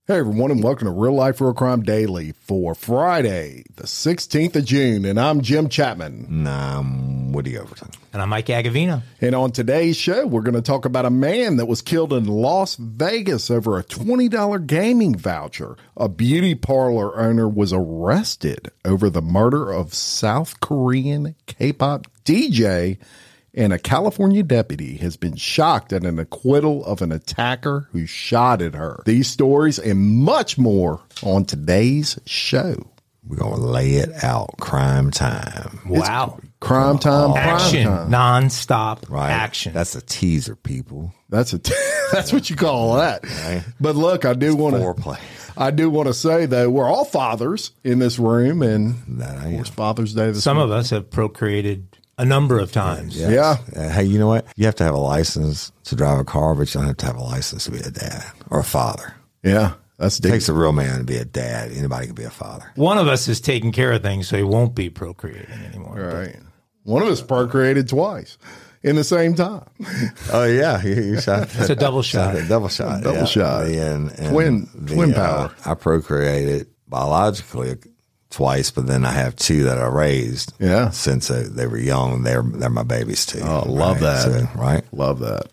Hey everyone, and welcome to Real Life Real Crime Daily for Friday, the 16th of June, and I'm Jim Chapman. And I'm Woody Overton. And I'm Mike Agovino. And on today's show, we're going to talk about a man that was killed in Las Vegas over a $20 gaming voucher. A beauty parlor owner was arrested over the murder of South Korean K-pop DJ, and a California deputy has been shocked at an acquittal of an attacker who shot at her. These stories and much more on today's show. We're going to lay it out. Crime time. Wow. Crime time. Action. Prime time. Non-stop Right. action. That's a teaser, people. That's what you call that. Right. But look, I do want Foreplay. to say, though, we're all fathers in this room, and That I of am. course, Father's Day this Some week. of us have procreated a number of times. Yeah. Hey, you know what? You have to have a license to drive a car, but you don't have to have a license to be a dad or a father. Yeah, that's It deep. takes a real man to be a dad. Anybody can be a father. One of us is taking care of things, so he won't be procreating anymore. Right. One of us procreated twice in the same time. Oh, yeah. You shot. It's a double shot. A double shot. Double yeah. shot. And Twin power. I procreated biologically twice, but then I have two that I raised. Yeah. Since they were young, they're my babies too. Oh, love that. So, right. Love that.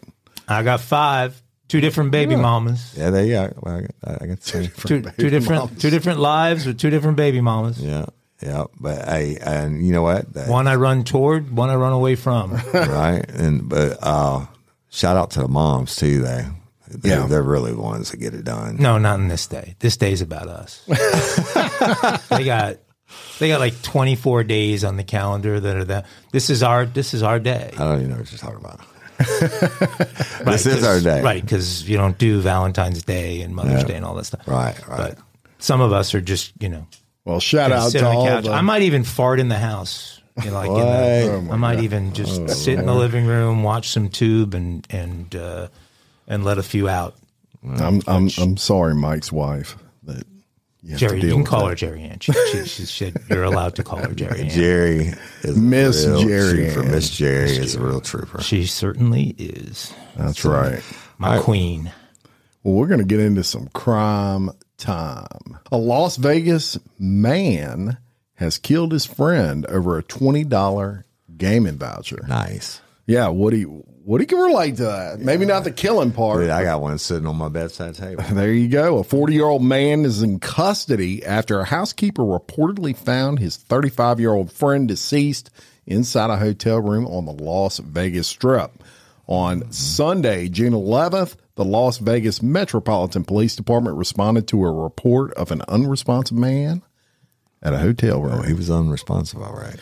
I got 5, 2 different baby mamas. Yeah, there you go. Well, I got two. Two different lives with 2 different baby mamas. Yeah, yeah. But and you know what? One I run toward, one I run away from. Right. But shout out to the moms too. They're really the ones that get it done. No, not in this day. This day's about us. They got like 24 days on the calendar that are that. This is our day. I don't even know what you're talking about. Right, This is our day. Right, because you don't do Valentine's Day and Mother's Day and all that stuff. Right. But some of us are just, Well, shout gonna out sit to on the all couch. the... I might even fart in the house. I might even just sit in the living room, watch some tube, and let a few out. I'm sorry, Mike's wife. That you have Jerry, to you deal can with call that. her Jerry Ann. She said you're allowed to call her Jerry Ann. Jerry is Miss a real Jerry trooper. Ann. Miss Jerry is a real trooper. She certainly is. That's right. My queen. Well, we're going to get into some crime time. A Las Vegas man has killed his friend over a $20 gaming voucher. Nice. Yeah, Woody can relate to that. Maybe not the killing part. Dude, I got one sitting on my bedside table. There you go. A 40-year-old man is in custody after a housekeeper reportedly found his 35-year-old friend deceased inside a hotel room on the Las Vegas Strip. On Sunday, June 11th, the Las Vegas Metropolitan Police Department responded to a report of an unresponsive man at a hotel room. Oh, he was unresponsive, all right.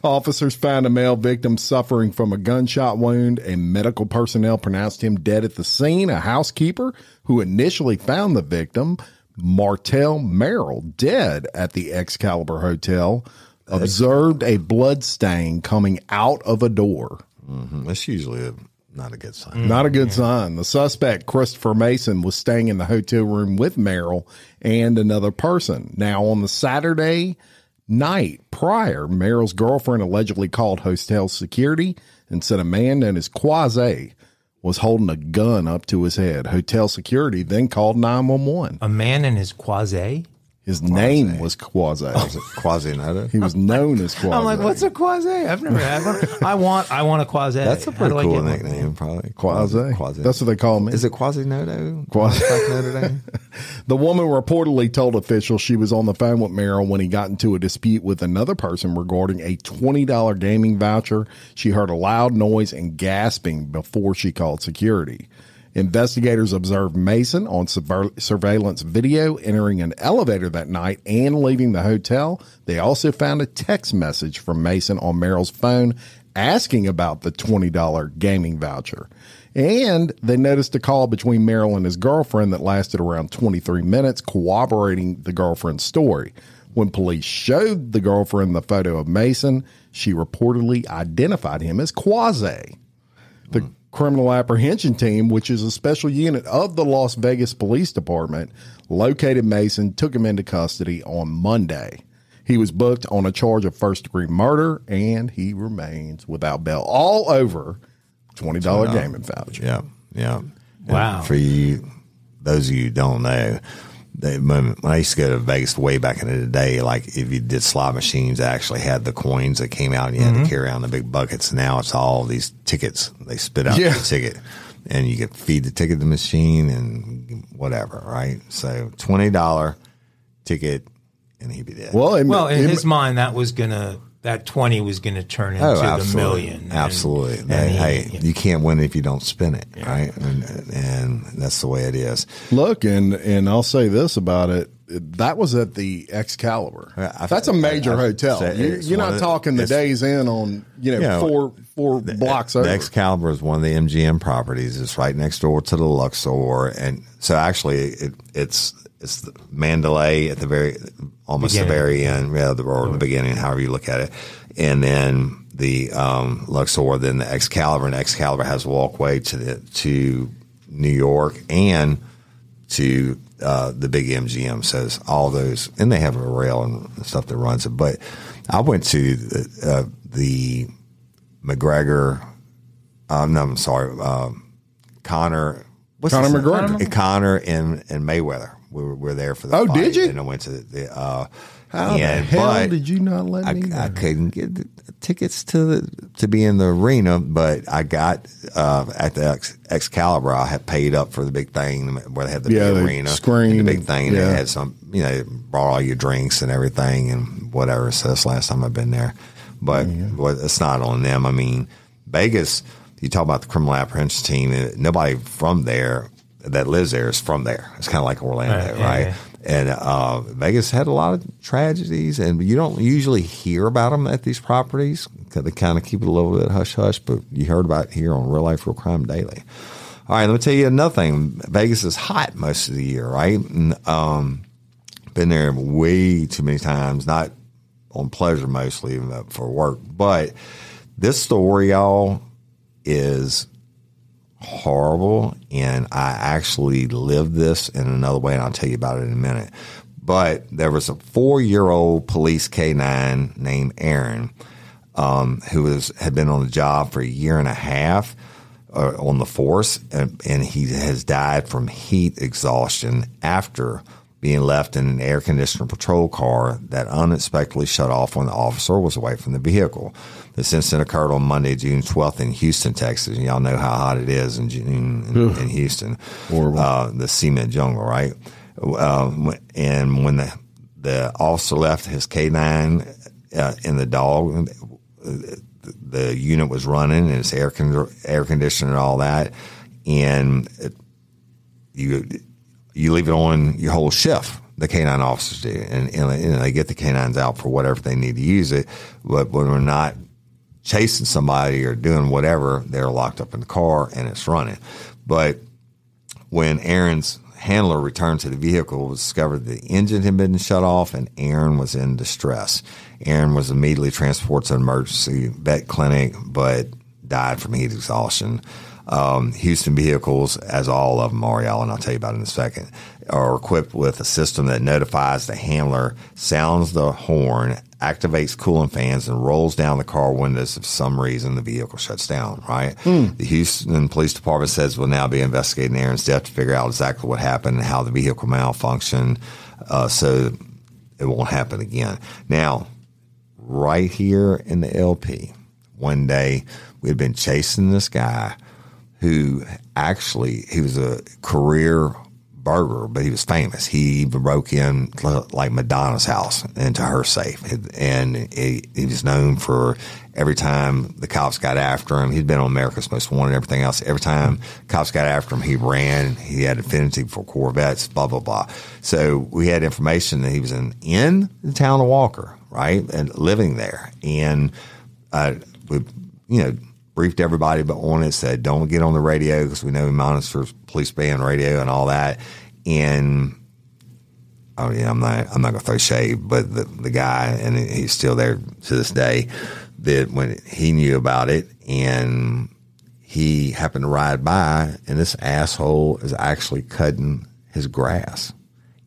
Officers found a male victim suffering from a gunshot wound, and medical personnel pronounced him dead at the scene. A housekeeper who initially found the victim, Martell Merrill, dead at the Excalibur Hotel, observed a blood stain coming out of a door. Mm-hmm. That's usually not a good sign. Not a good sign. The suspect, Christopher Mason, was staying in the hotel room with Merrill and another person. Now, on the Saturday night prior, Merrill's girlfriend allegedly called hotel security and said a man known as Quasi was holding a gun up to his head. Hotel security then called 911. A man and his quasi? His name was Quasi. Was it Quasimodo? He was known as Quasi. I'm like, what's a quasi? I've never had one. I want a quasi. That's a How pretty do I cool get one? nickname, probably. Quasi. Quasi. That's what they call me. Is it Quasimodo? Quasi. Like Notre Dame? The woman reportedly told officials she was on the phone with Merrill when he got into a dispute with another person regarding a $20 gaming voucher. She heard a loud noise and gasping before she called security. Investigators observed Mason on surveillance video entering an elevator that night and leaving the hotel. They also found a text message from Mason on Merrill's phone asking about the $20 gaming voucher. And they noticed a call between Merrill and his girlfriend that lasted around 23 minutes, corroborating the girlfriend's story. When police showed the girlfriend the photo of Mason, she reportedly identified him as Quasi. The Criminal Apprehension Team, which is a special unit of the Las Vegas Police Department, located Mason, took him into custody on Monday. He was booked on a charge of first-degree murder, and he remains without bail. All over $20 gaming voucher. Yeah, yeah. Wow. And for you those of you who don't know, when I used to go to Vegas way back in the day, like if you did slot machines, they actually had the coins that came out and you had to carry around the big buckets. Now it's all these tickets. They spit out the ticket and you could feed the ticket to the machine and whatever, right? So $20 ticket and he'd be dead. Well, in his mind, that 20 was going to turn into the million. Absolutely. You can't win if you don't spin it, right? And that's the way it is. Look, and I'll say this about it. That was at the Excalibur. That's a major hotel. You're not talking the Days Inn on, four blocks over. The Excalibur is one of the MGM properties. It's right next door to the Luxor. And so actually it's the Mandalay at the very very end, or the beginning, however you look at it. And then the Luxor, then the Excalibur, and the Excalibur has a walkway to New York and to the big MGM. So it's all those, and they have a rail and stuff that runs it. But I went to the McGregor. Conor. Conor McGregor. Conor and Mayweather. We were there for the fight. Did you? And I went to the how the hell did you not let me? I couldn't get the tickets to be in the arena, but I got at the Excalibur. I had paid up for the big thing where they had the big arena, screen, and the big thing. They had some, brought all your drinks and everything and whatever. So that's the last time I've been there, but it's not on them. I mean, Vegas. You talk about the criminal apprehension team. Nobody from there that lives there is from there. It's kind of like Orlando, right? And Vegas had a lot of tragedies, and you don't usually hear about them at these properties because they kind of keep it a little bit hush-hush, but you heard about it here on Real Life, Real Crime Daily. All right, let me tell you another thing. Vegas is hot most of the year, right? And, been there way too many times, not on pleasure mostly, for work. But this story, y'all, is horrible, and I actually lived this in another way, and I'll tell you about it in a minute. But there was a 4-year-old police K-9 named Aaron, who had been on the job for a year and a half on the force, and he has died from heat exhaustion after being left in an air-conditioner patrol car that unexpectedly shut off when the officer was away from the vehicle. This incident occurred on Monday, June 12th in Houston, Texas. And y'all know how hot it is in in Houston. The cement jungle, right? And when the officer left his K-9 in the dog, the unit was running and it's air conditioning and all that. And you leave it on your whole shift, the K-9 officers do. And they get the K-9s out for whatever they need to use it. But when we're not chasing somebody or doing whatever, they're locked up in the car and it's running. But when Aaron's handler returned to the vehicle, it was discovered the engine had been shut off and Aaron was in distress. Aaron was immediately transported to an emergency vet clinic, but died from heat exhaustion. Houston vehicles, as all of them are, y'all, and I'll tell you about it in a second, are equipped with a system that notifies the handler, sounds the horn, activates cooling fans, and rolls down the car windows if for some reason the vehicle shuts down, right? The Houston Police Department says will now be investigating Aaron's death to figure out exactly what happened and how the vehicle malfunctioned so it won't happen again. Now, right here in the LP, one day we had been chasing this guy who actually, he was a career burglar, but he was famous. He even broke in like Madonna's house into her safe. And he was known for every time the cops got after him. He'd been on America's Most Wanted, everything else. Every time cops got after him, he ran. He had affinity for Corvettes, blah, blah, blah. So we had information that he was in the town of Walker, right? And living there. And we, briefed everybody but on it, said don't get on the radio because we know he monitors police band radio and all that. And I'm not gonna throw shade, but the guy, and he's still there to this day, that when he knew about it and he happened to ride by and this asshole is actually cutting his grass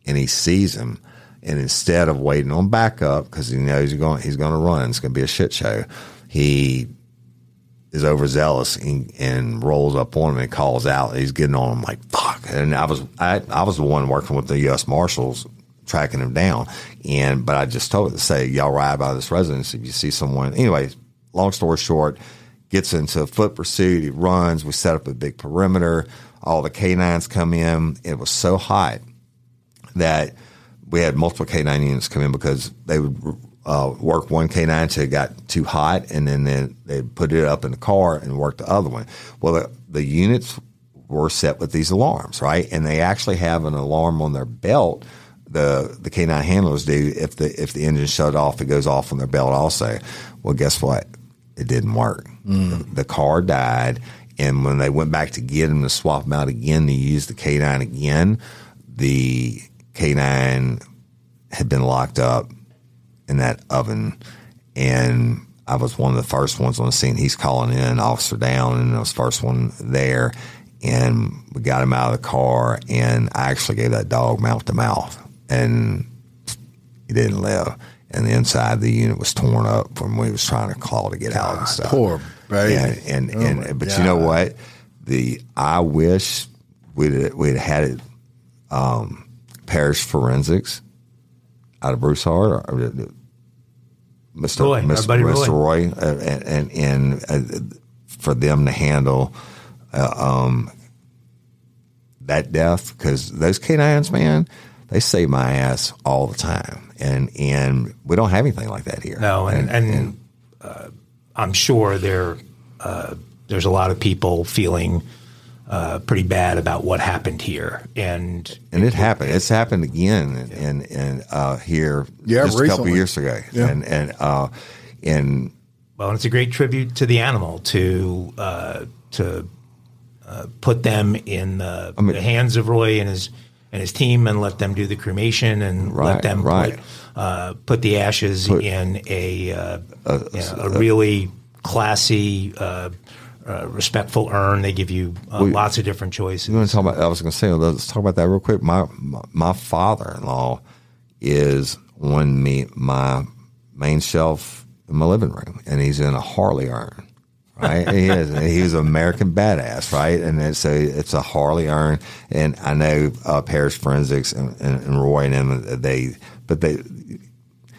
and he sees him, and instead of waiting on backup because he knows he's going to run, it's going to be a shit show, he is overzealous and rolls up on him and calls out. He's getting on him like, fuck. And I was the one working with the U.S. Marshals tracking him down. But I just told it to say, y'all ride by this residence if you see someone. Anyway, long story short, gets into a foot pursuit. He runs. We set up a big perimeter. All the canines come in. It was so hot that we had multiple canine units come in because they would work one canine until it got too hot, and then they'd put it up in the car and work the other one. Well, the units were set with these alarms, right? And they actually have an alarm on their belt. The canine handlers do. If the engine shut off, it goes off on their belt also. Well, guess what? It didn't work. The car died, and when they went back to get him to swap him out again to use the canine again, the canine had been locked up in that oven, and I was one of the first ones on the scene. He's calling in, officer down, and I was the first one there, and we got him out of the car, and I actually gave that dog mouth to mouth, and he didn't live. And the inside of the unit was torn up from when he was trying to claw to get out and stuff. Poor baby. But you know what? I wish we'd had it parish forensics out of Broussard, or Mr. Roy, and for them to handle that death, because those canines, man, they save my ass all the time, and we don't have anything like that here. No, and I'm sure there's a lot of people feeling pretty bad about what happened here, and it happened. It's happened again, and here just a couple of years ago, and well, it's a great tribute to the animal to put them in the hands of Roy and his team, and let them do the cremation, and let them put the ashes in a really classy, respectful urn. They give you lots of different choices. You want to talk about? I was going to say, let's talk about that real quick. My father-in-law is on my main shelf in my living room, and he's in a Harley urn. Right, he is. He's an American badass, right? And it's a Harley urn. And I know Parish Forensics and Roy and them.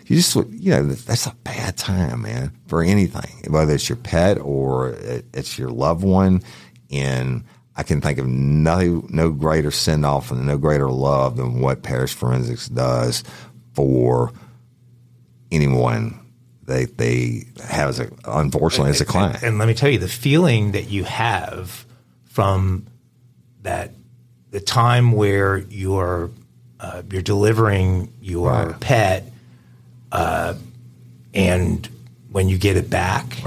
That's a bad time, man, for anything, whether it's your pet or it's your loved one. And I can think of no greater send off and no greater love than what Parish Forensics does for anyone they have unfortunately as a client. And let me tell you, the feeling that you have from the time where you're delivering your pet, and when you get it back,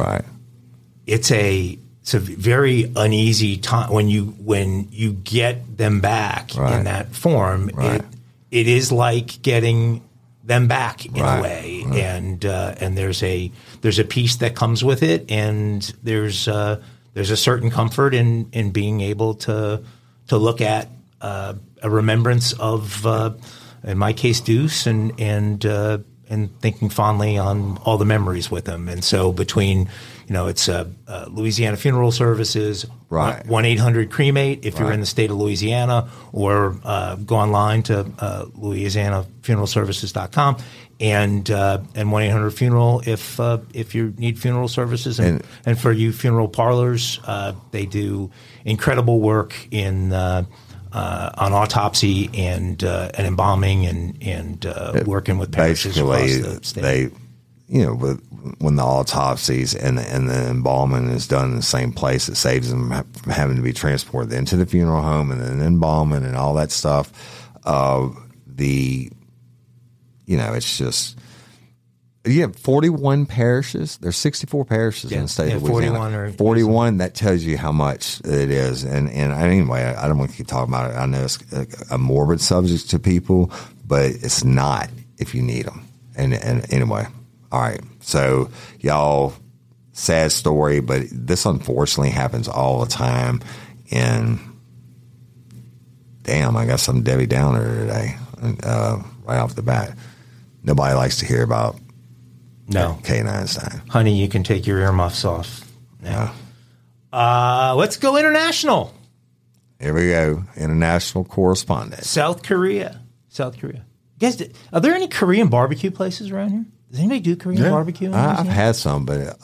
it's a very uneasy time when you get them back in that form. It is like getting them back in a way, and there's a peace that comes with it, and there's a certain comfort in being able to look at a remembrance of, in my case, Deuce, and thinking fondly on all the memories with him. And so between, it's Louisiana Funeral Services, 1-800-CREMATE if you're in the state of Louisiana, or go online to LouisianaFuneralServices.com, and 1-800-FUNERAL if you need funeral services. And for you funeral parlors, they do incredible work on autopsy and embalming and working with parishes across the state. When the autopsies and the embalming is done in the same place, it saves them from having to be transported into the funeral home and then embalming and all that stuff. It's just, you have 41 parishes. There's 64 parishes in the state of Louisiana. 41, that tells you how much it is. And anyway, I don't want to keep talking about it. I know it's a morbid subject to people, but it's not if you need them. And anyway, all right. So y'all, sad story, but this unfortunately happens all the time. And damn, I got some Debbie Downer today, right off the bat. Nobody likes to hear about canines dying. Honey, you can take your earmuffs off now. Let's go international. Here we go. International correspondent. South Korea. Guys, are there any Korean barbecue places around here? Does anybody do Korean barbecue? I've had some, but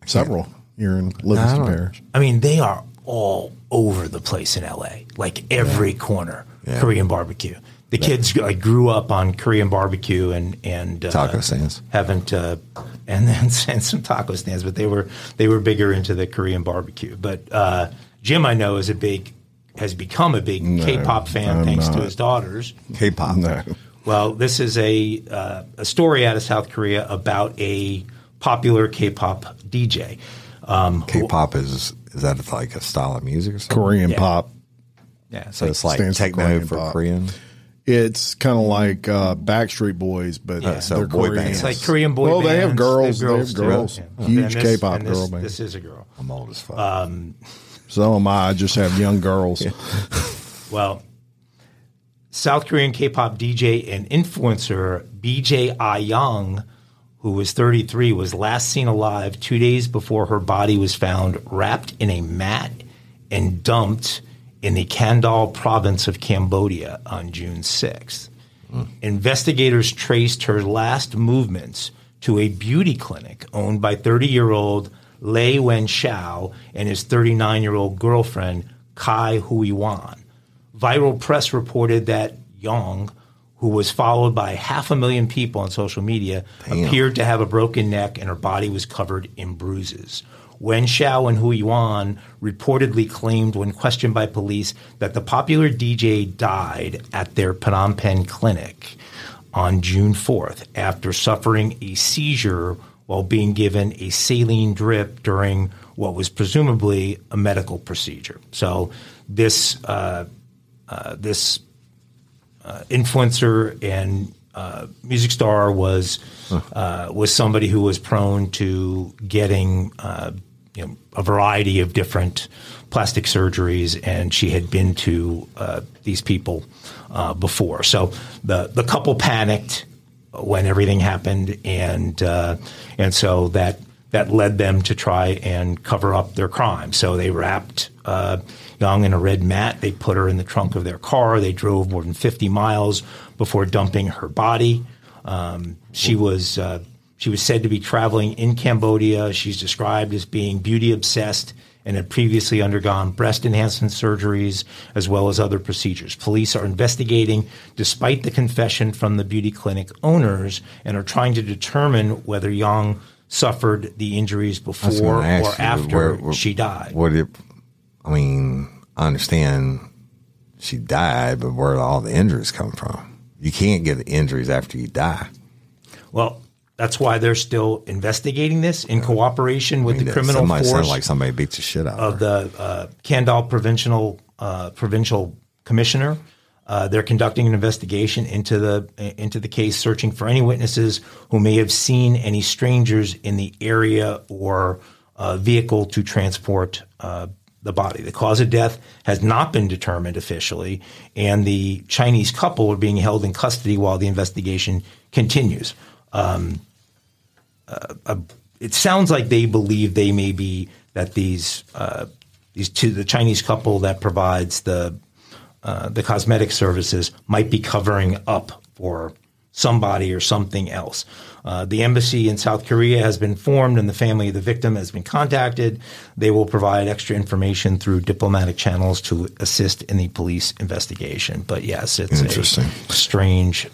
several here in Livingston Parish. I mean, they are all over the place in LA, like every corner. Korean barbecue. The kids grew up on Korean barbecue and taco stands. Haven't and some taco stands, but they were bigger into the Korean barbecue. But Jim, I know, has become a big K-pop fan thanks to his daughters. K-pop. No. Well, this is a story out of South Korea about a popular K-pop DJ. K-pop is that like a style of music or something? Korean pop. Yeah, so it's like techno for Korean. It's kind of like Backstreet Boys, but they're boy Korean. bands. It's like Korean boy bands. Well, they have girls. They have girls. Yeah. Huge K-pop girl band. This is a girl. I'm old as fuck. So am I. I just have young girls. Well, South Korean K-pop DJ and influencer BJ Ah-young, who was 33, was last seen alive 2 days before her body was found wrapped in a mat and dumped in the Kandal province of Cambodia on June 6th. Investigators traced her last movements to a beauty clinic owned by 30-year-old Lei Wen-shao and his 39-year-old girlfriend, Kai Hui-wan. Viral press reported that Young, who was followed by 500,000 people on social media, appeared to have a broken neck and her body was covered in bruises. Wen-shao and Hui-wan reportedly claimed when questioned by police that the popular DJ died at their Phnom Penh clinic on June 4th after suffering a seizure while being given a saline drip during what was presumably a medical procedure. So this influencer and music star was somebody who was prone to getting a variety of different plastic surgeries, and she had been to these people before. So the couple panicked when everything happened, and so that led them to try and cover up their crime. So they wrapped Young in a red mat. They put her in the trunk of their car. They drove more than 50 miles before dumping her body. She was said to be traveling in Cambodia. She's described as being beauty obsessed and had previously undergone breast enhancement surgeries as well as other procedures. Police are investigating despite the confession from the beauty clinic owners and are trying to determine whether Young suffered the injuries before or after she died. I understand she died, but where did all the injuries come from? You can't get the injuries after you die. Well, that's why they're still investigating this in cooperation with the criminal force. Sounded like somebody beat the shit out of the Kandal provincial commissioner. They're conducting an investigation into the case, searching for any witnesses who may have seen any strangers in the area or vehicle to transport the body. The cause of death has not been determined officially, and the Chinese couple are being held in custody while the investigation continues. It sounds like they believe they may be that these two, the Chinese couple that provides the cosmetic services, might be covering up for somebody or something else. The embassy in South Korea has been formed and the family of the victim has been contacted. They will provide extra information through diplomatic channels to assist in the police investigation. But yes, it's a strange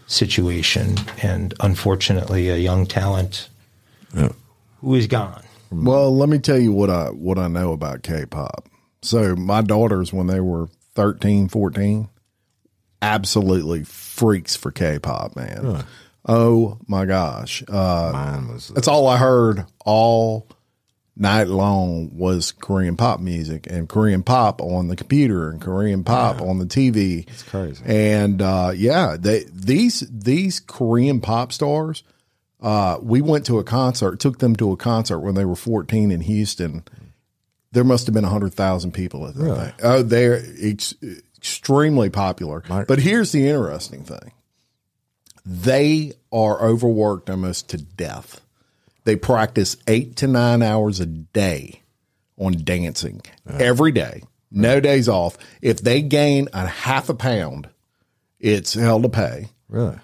situation and unfortunately a young talent who is gone. Well, let me tell you what I know about K-pop. So my daughters, when they were 13, 14, absolutely freaks for K-pop, man. Really? Oh my gosh. Mine was that's all I heard all night long was Korean pop music and Korean pop on the computer and Korean pop on the TV. It's crazy. And these Korean pop stars, we went to a concert, took them to a concert when they were 14 in Houston. There must have been 100,000 people at that thing. Oh, they're extremely popular. But here's the interesting thing. They are overworked almost to death. They practice 8 to 9 hours a day on dancing every day, no days off. If they gain a half a pound, it's hell to pay. Really?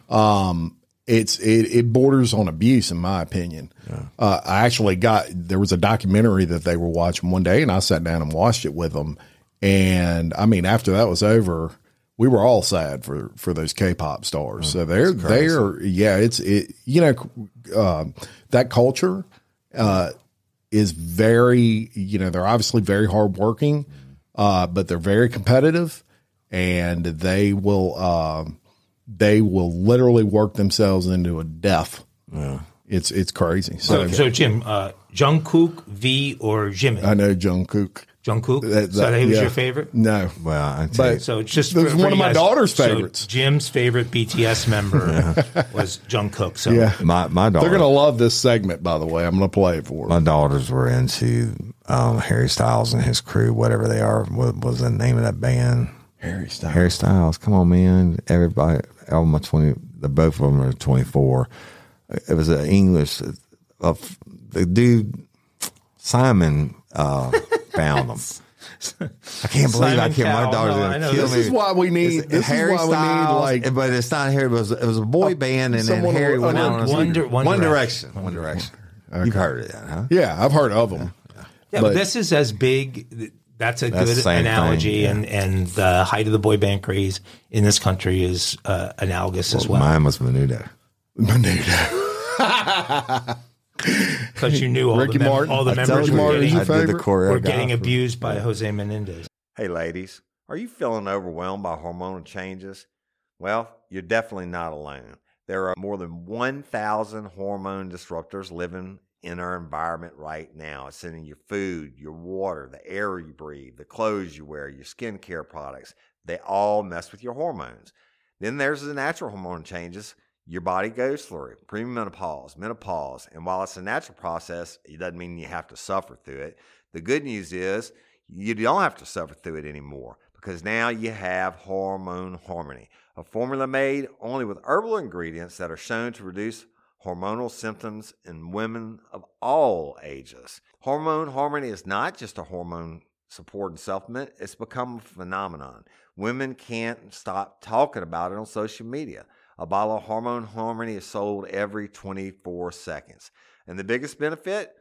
It borders on abuse, in my opinion. I actually there was a documentary that they were watching one day, and I sat down and watched it with them. And I mean, after that was over, we were all sad for those K-pop stars. So they're that culture is very, they're obviously very hardworking, but they're very competitive, and they will literally work themselves into a death. Yeah. It's crazy. So Jim, Jungkook, V, or Jimin? I know Jungkook. Jungkook? So he was your favorite? No. Well, so it's just this is one of my daughter's favorites. So Jim's favorite BTS member was Jungkook. So my daughter. They're going to love this segment, by the way. I'm going to play it for them. My daughters were into Harry Styles and his crew, whatever they are. What was the name of that band? Harry Styles. Come on, man. Everybody, both of them are 24. It was an English, the dude, Simon, found them. I can't believe I can't. My daughter's going to kill me. This is why we need. This Harry is why Styles, we need, but it's not Harry. It was a boy band, and then Harry went out on One Direction. One Direction. Okay. You've heard of that, huh? Yeah, I've heard of them. Yeah, but this is as big. That's a good analogy, and the height of the boy band craze in this country is analogous as well. Mine was Menudo. Because you knew all the members were getting abused by Jose Menendez. Hey, ladies, are you feeling overwhelmed by hormonal changes? Well, you're definitely not alone. There are more than 1,000 hormone disruptors living in our environment right now. It's in your food, your water, the air you breathe, the clothes you wear, your skincare products. They all mess with your hormones. Then there's the natural hormone changes your body goes through, premenopause, menopause. And while it's a natural process, it doesn't mean you have to suffer through it. The good news is you don't have to suffer through it anymore, because now you have Hormone Harmony, a formula made only with herbal ingredients that are shown to reduce hormonal symptoms in women of all ages. Hormone Harmony is not just a hormone support and supplement. It's become a phenomenon. Women can't stop talking about it on social media. A bottle of Hormone Harmony is sold every 24 seconds. And the biggest benefit?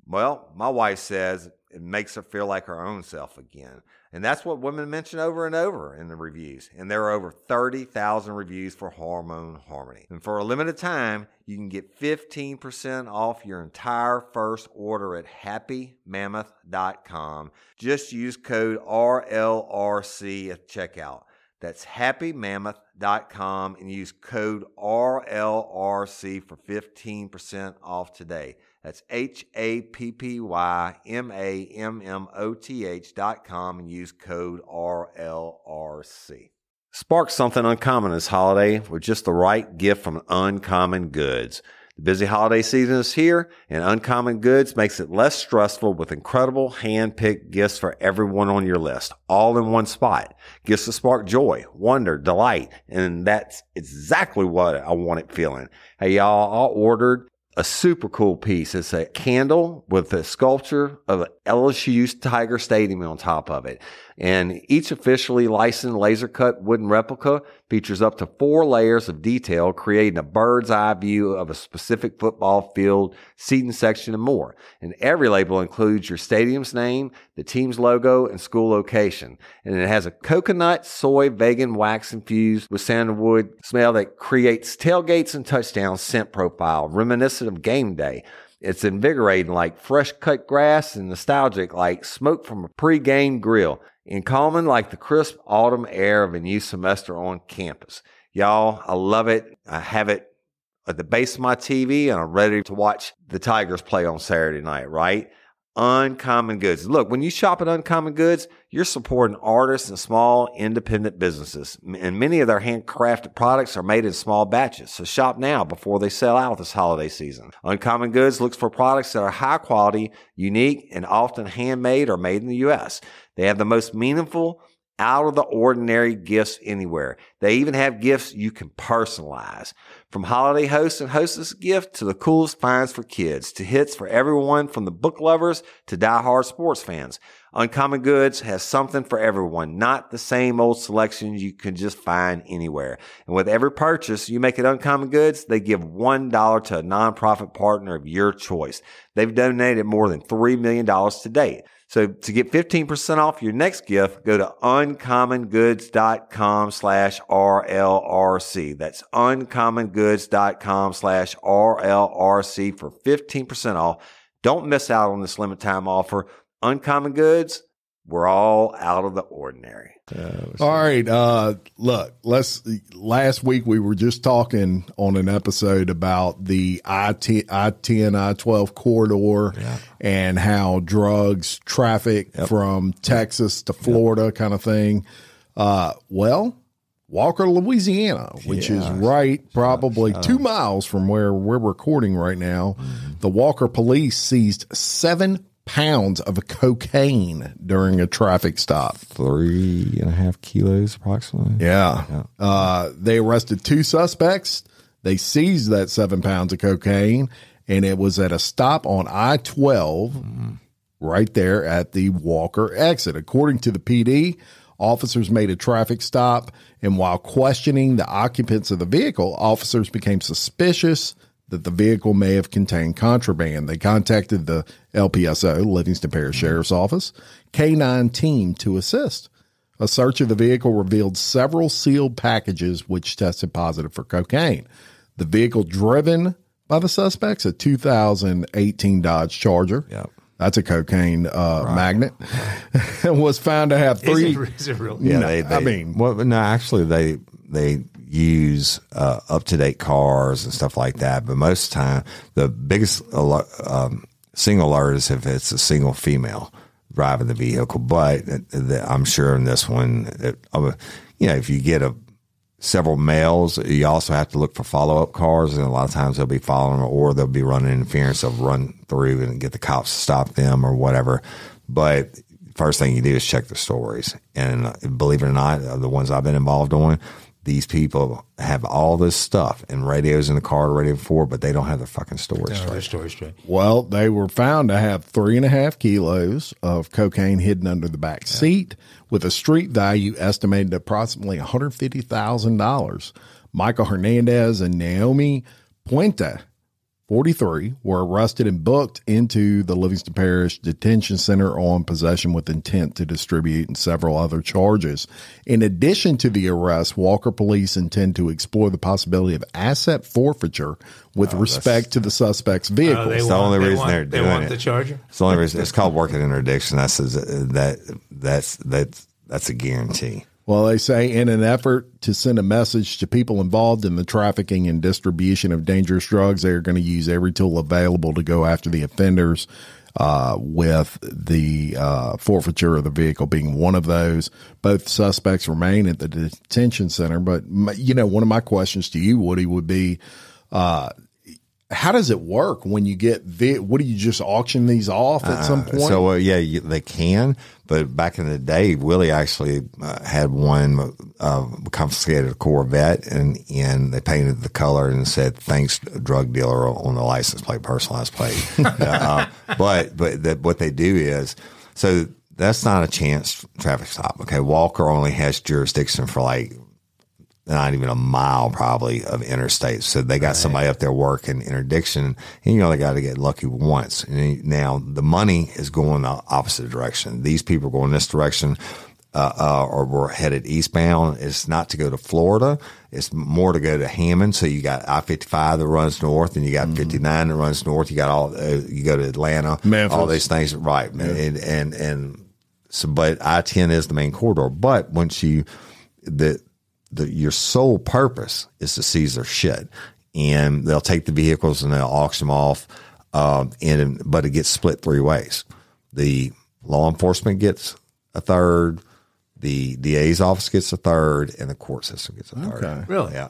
Well, my wife says it makes her feel like her own self again. And that's what women mention over and over in the reviews. And there are over 30,000 reviews for Hormone Harmony. And for a limited time, you can get 15% off your entire first order at happymammoth.com. Just use code RLRC at checkout. That's happymammoth.com and use code RLRC for 15% off today. That's happymammoth.com and use code RLRC. Spark something uncommon this holiday with just the right gift from Uncommon Goods. The busy holiday season is here, and Uncommon Goods makes it less stressful with incredible hand-picked gifts for everyone on your list, all in one spot. Gifts to spark joy, wonder, delight, and that's exactly what I wanted feeling. Hey, y'all, I ordered a super cool piece. It's a candle with a sculpture of LSU's Tiger Stadium on top of it. And each officially licensed laser cut wooden replica features up to 4 layers of detail, creating a bird's eye view of a specific football field, seating section, and more. And every label includes your stadium's name, the team's logo, and school location. And it has a coconut, soy, vegan wax infused with sandalwood smell that creates tailgates and touchdown scent profile, reminiscent of game day. It's invigorating like fresh cut grass and nostalgic like smoke from a pre-game grill, and calming like the crisp autumn air of a new semester on campus. Y'all, I love it. I have it at the base of my TV, and I'm ready to watch the Tigers play on Saturday night, right? Uncommon Goods. Look, when you shop at Uncommon Goods, you're supporting artists and small independent businesses. And many of their handcrafted products are made in small batches. So shop now before they sell out this holiday season. Uncommon Goods looks for products that are high quality, unique, and often handmade or made in the U.S. They have the most meaningful out of the ordinary gifts anywhere. They even have gifts you can personalize. From holiday hosts and hostess gift to the coolest finds for kids to hits for everyone from the book lovers to diehard sports fans. Uncommon Goods has something for everyone, not the same old selections you can just find anywhere. And with every purchase you make at Uncommon Goods, they give $1 to a nonprofit partner of your choice. They've donated more than $3 million to date. So to get 15% off your next gift, go to uncommongoods.com/RLRC. That's uncommongoods.com/RLRC for 15% off. Don't miss out on this limited time offer. Uncommon Goods, we're all out of the ordinary. All right. Look, last week we were just talking on an episode about the I-10, I-12 corridor and how drugs traffic from Texas to Florida kind of thing. Well, Walker, Louisiana, which is probably 2 miles from where we're recording right now. The Walker police seized 7 pounds of cocaine during a traffic stop. 3.5 kilos approximately. Yeah. They arrested 2 suspects. They seized that 7 pounds of cocaine, and it was at a stop on I-12 right there at the Walker exit. According to the PD, officers made a traffic stop, and while questioning the occupants of the vehicle, officers became suspicious that the vehicle may have contained contraband. They contacted the LPSO, Livingston Parish Sheriff's Office, K-9 team to assist. A search of the vehicle revealed several sealed packages which tested positive for cocaine. The vehicle driven by the suspects, a 2018 Dodge Charger. Yep. That's a cocaine magnet. Was found to have 3. Is it real? Yeah, no, they use up-to-date cars and stuff like that, but most of the time the biggest single alert is if it's a single female driving the vehicle. But I'm sure in this one, if you get several males, you also have to look for follow-up cars, and a lot of times they'll be following or they'll be running interference. They'll run through and get the cops to stop them or whatever. But first thing you do is check the stories, and believe it or not, the ones I've been involved on, these people have all this stuff and radios in the car ready for, but they don't have their fucking stories straight. Well, they were found to have 3.5 kilos of cocaine hidden under the back seat with a street value estimated at approximately $150,000. Michael Hernandez and Naomi Puente, 43, were arrested and booked into the Livingston Parish Detention Center on possession with intent to distribute and several other charges. In addition to the arrest, Walker police intend to explore the possibility of asset forfeiture with respect to the suspect's vehicle. It's the only reason they're doing it. They want the Charger? It's the only reason. It's called working interdiction. That's a guarantee. Well, they say in an effort to send a message to people involved in the trafficking and distribution of dangerous drugs, they're going to use every tool available to go after the offenders, with the forfeiture of the vehicle being one of those. Both suspects remain at the detention center. But, one of my questions to you, Woody, would be, how does it work when you get what do you just auction these off at some point? So they can, but back in the day, Willie actually had one confiscated a Corvette, and they painted the color and said "Thanks, drug dealer" on the license plate, personalized plate. But what they do is, so that's not a chance traffic stop. Okay, Walker only has jurisdiction for not even a mile probably of interstate. So they got somebody up there working interdiction, and they got to get lucky once. And now the money is going the opposite direction. These people are going this direction, or we're headed eastbound. It's not to go to Florida. It's more to go to Hammond. So you got I-55 that runs north, and you got 59 that runs north. You got you go to Atlanta, Memphis. All these things. Right. Yeah. And so, but I-10 is the main corridor. But once your sole purpose is to seize their shit, and they'll take the vehicles and they'll auction them off. But it gets split 3 ways. The law enforcement gets a third, the DA's office gets a third, and the court system gets a third. Okay. Really? Yeah.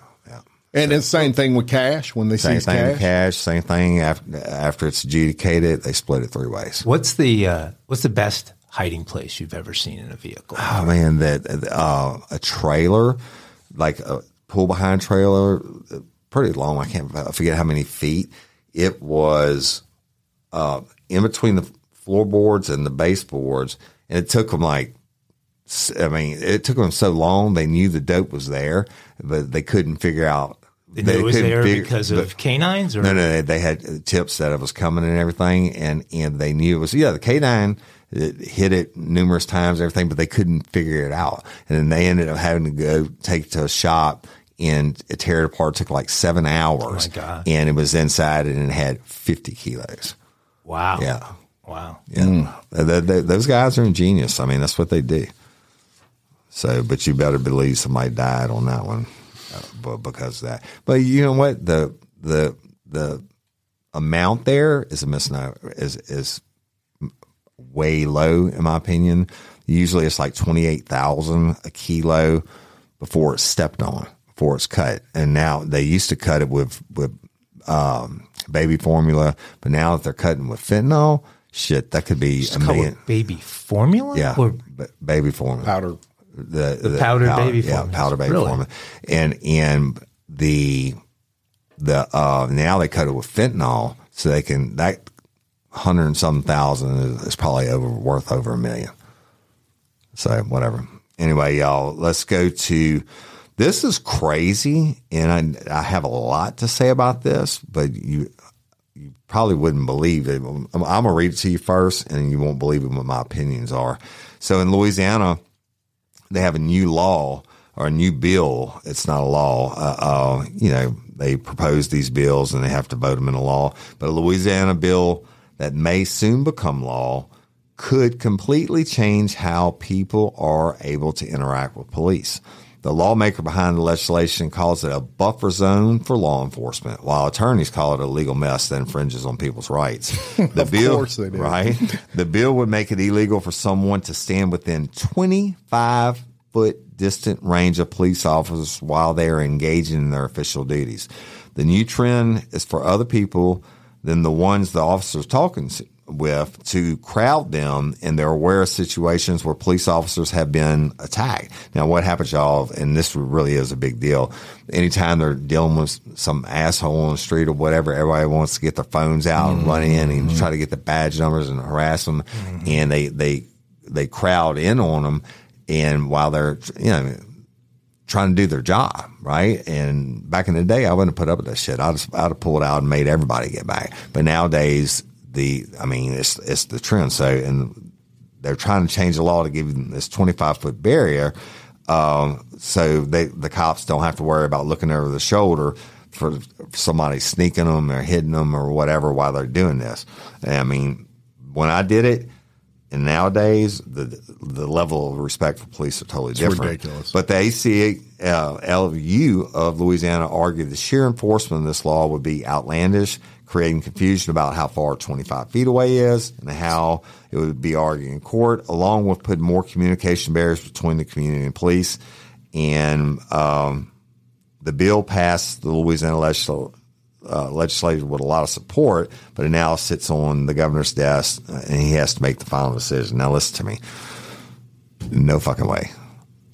And it's the same thing with cash when they seize cash? Same thing with cash, same thing after it's adjudicated, they split it 3 ways. What's the best hiding place you've ever seen in a vehicle? Oh man, a trailer, like a pull behind trailer, pretty long. I forget how many feet. It was in between the floorboards and the baseboards, and it took them it took them so long. They knew the dope was there, but they couldn't figure out. They knew it was there because of canines? Or? No. They had tips that it was coming and everything, and they knew it was, the canine hit it numerous times, everything, but they couldn't figure it out. And then they ended up having to go take it to a shop and tear it apart. It took like 7 hours. Oh, my God. And it was inside and it had 50 kilos. Wow. Yeah. Wow. Yeah. Those guys are ingenious. I mean, that's what they do. So, but you better believe somebody died on that one. Because of that. But you know what? The amount there is a misnomer, is way low in my opinion. Usually it's like 28,000 a kilo before it's stepped on, before it's cut. And now they used to cut it with baby formula, but now that they're cutting with fentanyl, shit, that could be $1 million. Baby formula? Yeah, or baby formula. Powder. The powdered baby formula. Yeah, powder baby really? formula. And the now they cut it with fentanyl, so they can, that 100 and some thousand is probably worth over $1 million. So whatever. Anyway, y'all, let's go to, this is crazy, and I have a lot to say about this, but you probably wouldn't believe it. I'm gonna read it to you first, and you won't believe what my opinions are. So in Louisiana, they have a new law or a new bill. It's not a law. They propose these bills and they have to vote them into law. But a Louisiana bill that may soon become law could completely change how people are able to interact with police. The lawmaker behind the legislation calls it a buffer zone for law enforcement, while attorneys call it a legal mess that infringes on people's rights. The bill, of course they do. Right? The bill would make it illegal for someone to stand within 25-foot distant range of police officers while they are engaging in their official duties. The new trend is for other people than the ones the officers talking with to crowd them in their aware of situations where police officers have been attacked. Now, what happens, y'all, and this really is a big deal, anytime they're dealing with some asshole on the street or whatever, everybody wants to get their phones out and run in and try to get the badge numbers and harass them, and they crowd in on them, and while they're, trying to do their job, right? And back in the day, I wouldn't have put up with that shit. I'd have pulled out and made everybody get back. But nowadays, it's the trend. So, and they're trying to change the law to give them this 25-foot barrier, so the cops don't have to worry about looking over the shoulder for somebody sneaking them or hitting them or whatever while they're doing this. And I mean, when I did it, and nowadays, the level of respect for police are totally different. Ridiculous. But the ACLU of Louisiana argued the sheer enforcement of this law would be outlandish, creating confusion about how far 25 feet away is and how it would be argued in court, along with putting more communication barriers between the community and police. And the bill passed the Louisiana legislature with a lot of support, but it now sits on the governor's desk, and he has to make the final decision. Now, listen to me. No fucking way.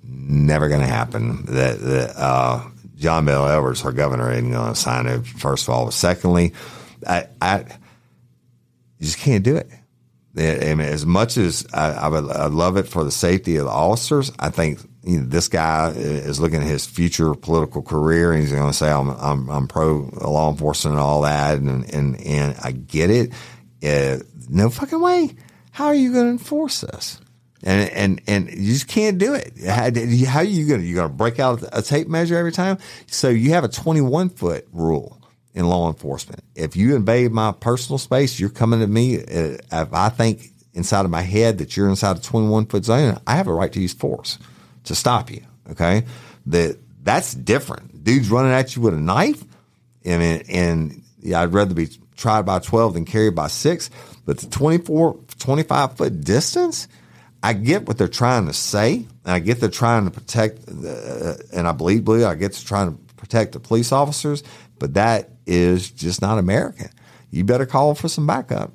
Never going to happen. That John Bell Edwards, our governor, isn't going to sign it, first of all. But secondly, you just can't do it. I mean, as much as I love it for the safety of the officers, I think this guy is looking at his future political career, and he's going to say, I'm pro law enforcement and all that, and I get it. No fucking way. How are you going to enforce this? And you just can't do it. How are you going to break out a tape measure every time? So you have a 21-foot rule in law enforcement. If you invade my personal space, you're coming to me. If I think inside of my head that you're inside a 21-foot zone, I have a right to use force to stop you. Okay, that's different. Dude's running at you with a knife. And I'd rather be tried by 12 than carried by 6. But the 25-foot distance, I get what they're trying to say, and I get they're trying to protect, and I believe I get they're trying to protect the police officers, but that is just not American. You better call for some backup.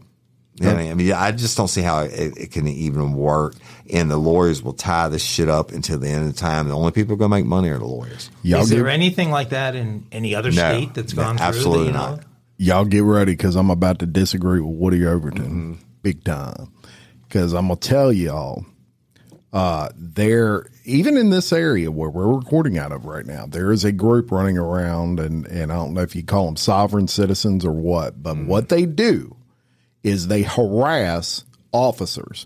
I mean, I just don't see how it can even work. And the lawyers will tie this shit up until the end of the time. The only people going to make money are the lawyers. Is there anything like that in any other state that's gone through? Absolutely not. Y'all get ready because I'm about to disagree with Woody Overton big time. Because I'm going to tell y'all, even in this area where we're recording out of right now, there is a group running around, and I don't know if you call them sovereign citizens or what, but what they do is they harass officers.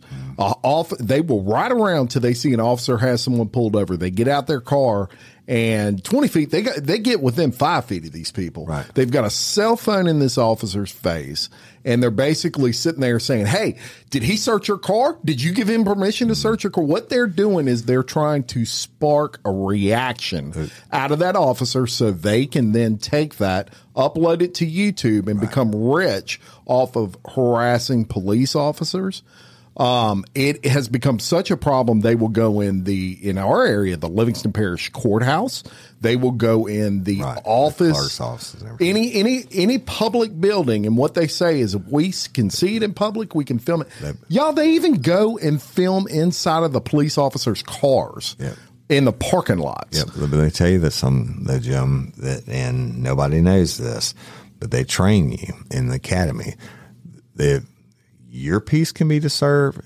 They will ride around till they see an officer has someone pulled over. They get out their car, and 20 feet, they get within 5 feet of these people. Right. They've got a cell phone in this officer's face, and they're basically sitting there saying, hey, did he search your car? Did you give him permission to search your car? What they're doing is they're trying to spark a reaction out of that officer so they can then take that, upload it to YouTube, and become rich off of harassing police officers. It has become such a problem. They will go in our area, the Livingston Parish Courthouse. They will go in the office, any public building. And what they say is, if we can see it in public, we can film it. Y'all, they even go and film inside of the police officers' cars. In the parking lots. Let me tell you this, Jim, and nobody knows this, but they train you in the academy. Your peace can be disturbed,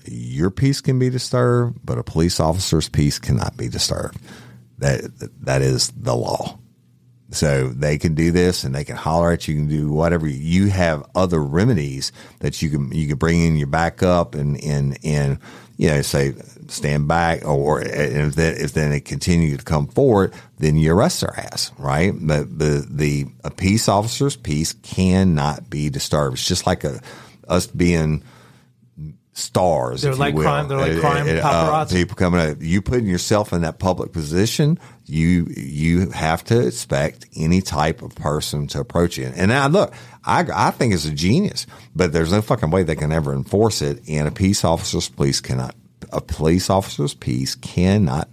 but a police officer's peace cannot be disturbed. That is the law. So they can do this, and they can holler at you, can do whatever. You have other remedies that you can bring in your backup and say stand back, or if then they continue to come forward, then you arrest their ass, right? But a peace officer's peace cannot be disturbed. It's just like us being stars. They're like crime. They're like crime paparazzi. People coming up, you putting yourself in that public position. You have to expect any type of person to approach you. And now, look, I think it's a genius, but there's no fucking way they can ever enforce it. And a police officer's peace cannot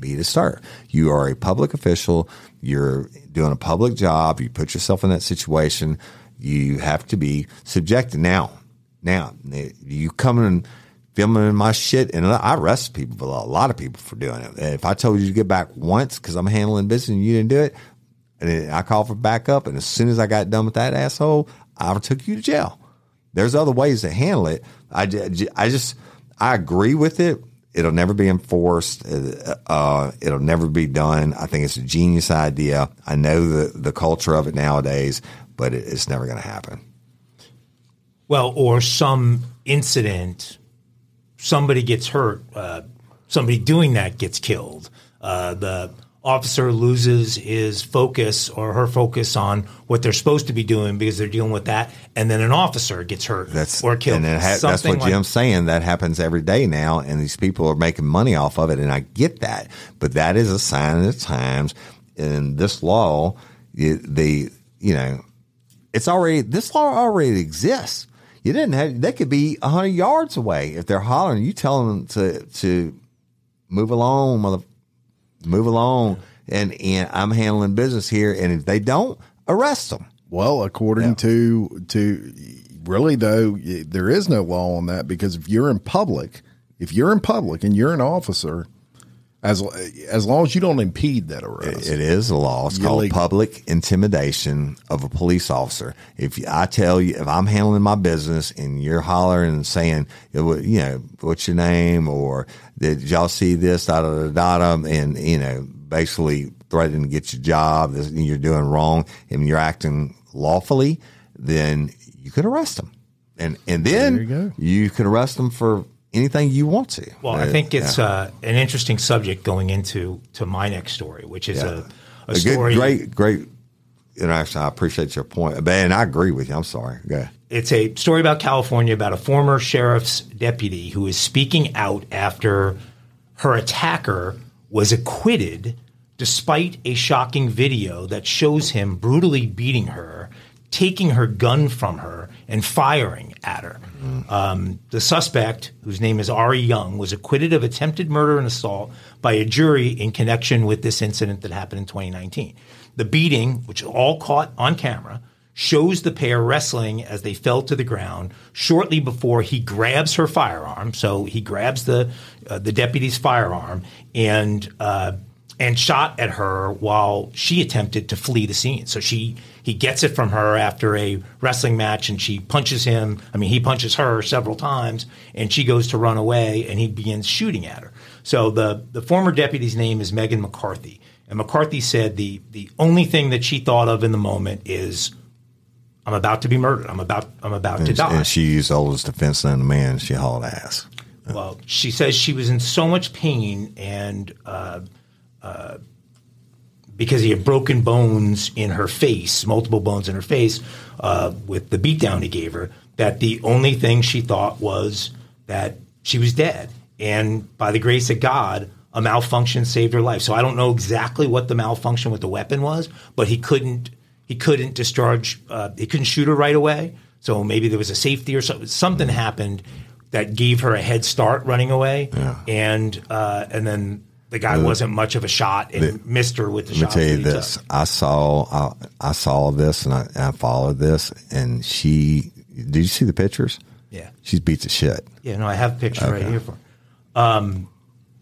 be disturbed. You are a public official. You're doing a public job. You put yourself in that situation. You have to be subjected. Now, you coming and filming my shit, and I arrest people, a lot of people for doing it. If I told you to get back once because I'm handling business and you didn't do it, and I call for backup, and as soon as I got done with that asshole, I took you to jail. There's other ways to handle it. I agree with it. It'll never be enforced. It'll never be done. I think it's a genius idea. I know the culture of it nowadays, but it's never going to happen. Well, or some incident, somebody gets hurt, somebody doing that gets killed. The officer loses his focus or her focus on what they're supposed to be doing because they're dealing with that, and then an officer gets hurt or killed. And that's what Jim's saying. That happens every day now, and these people are making money off of it, and I get that. But that is a sign of the times. In this law, this law already exists. You didn't have. They could be 100 yards away if they're hollering. You tell them to move along, move along, and I'm handling business here. And if they don't, arrest them. Well, according to really though, there is no law on that, because if you're in public and you're an officer, as long as you don't impede that arrest, it is a law. It's called public intimidation of a police officer. If I'm handling my business and you're hollering and saying, what's your name, or did y'all see this, and basically threatening to get your job, you're doing wrong, and you're acting lawfully, then you could arrest them, and then you could arrest them for anything you want to. Well, I think it's an interesting subject going into my next story, which is a story. Great interaction. I appreciate your point, and I agree with you. I'm sorry. Yeah. It's a story about California, about a former sheriff's deputy who is speaking out after her attacker was acquitted, despite a shocking video that shows him brutally beating her, taking her gun from her, and firing at her. The suspect, whose name is Ari Young, was acquitted of attempted murder and assault by a jury in connection with this incident that happened in 2019. The beating, which is all caught on camera, shows the pair wrestling as they fell to the ground shortly before he grabs her firearm. So he grabs the deputy's firearm and shot at her while she attempted to flee the scene. So he gets it from her after a wrestling match, and she punches him. I mean, he punches her several times, and she goes to run away, and he begins shooting at her. So the former deputy's name is Megan McCarthy. And McCarthy said the only thing that she thought of in the moment is, I'm about to be murdered. I'm about to die. And she used oldest defense known to man. She hauled ass. Well, she says she was in so much pain and because he had broken bones in her face, multiple bones in her face, with the beatdown he gave her, that the only thing she thought was that she was dead. And by the grace of God, a malfunction saved her life. So I don't know exactly what the malfunction with the weapon was, but he couldn't discharge, he couldn't shoot her right away. So maybe there was a safety or something happened that gave her a head start running away. Yeah. And then the guy wasn't much of a shot and missed her with the shot. Let me tell you this. I saw this and I followed this, and did you see the pictures? Yeah. She's beat the shit. Yeah, no, I have a picture right here for her.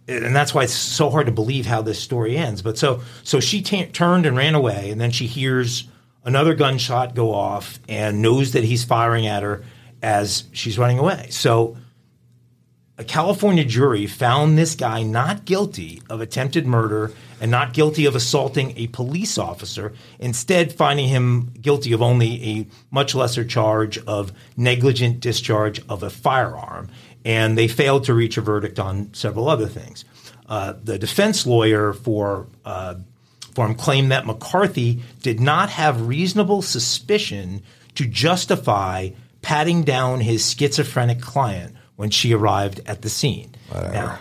And that's why it's so hard to believe how this story ends. But so she turned and ran away, and then she hears another gunshot go off and knows that he's firing at her as she's running away. So a California jury found this guy not guilty of attempted murder and not guilty of assaulting a police officer, instead finding him guilty of only a much lesser charge of negligent discharge of a firearm. And they failed to reach a verdict on several other things. The defense lawyer for him claimed that McCarthy did not have reasonable suspicion to justify patting down his schizophrenic client when she arrived at the scene. Whatever. Now,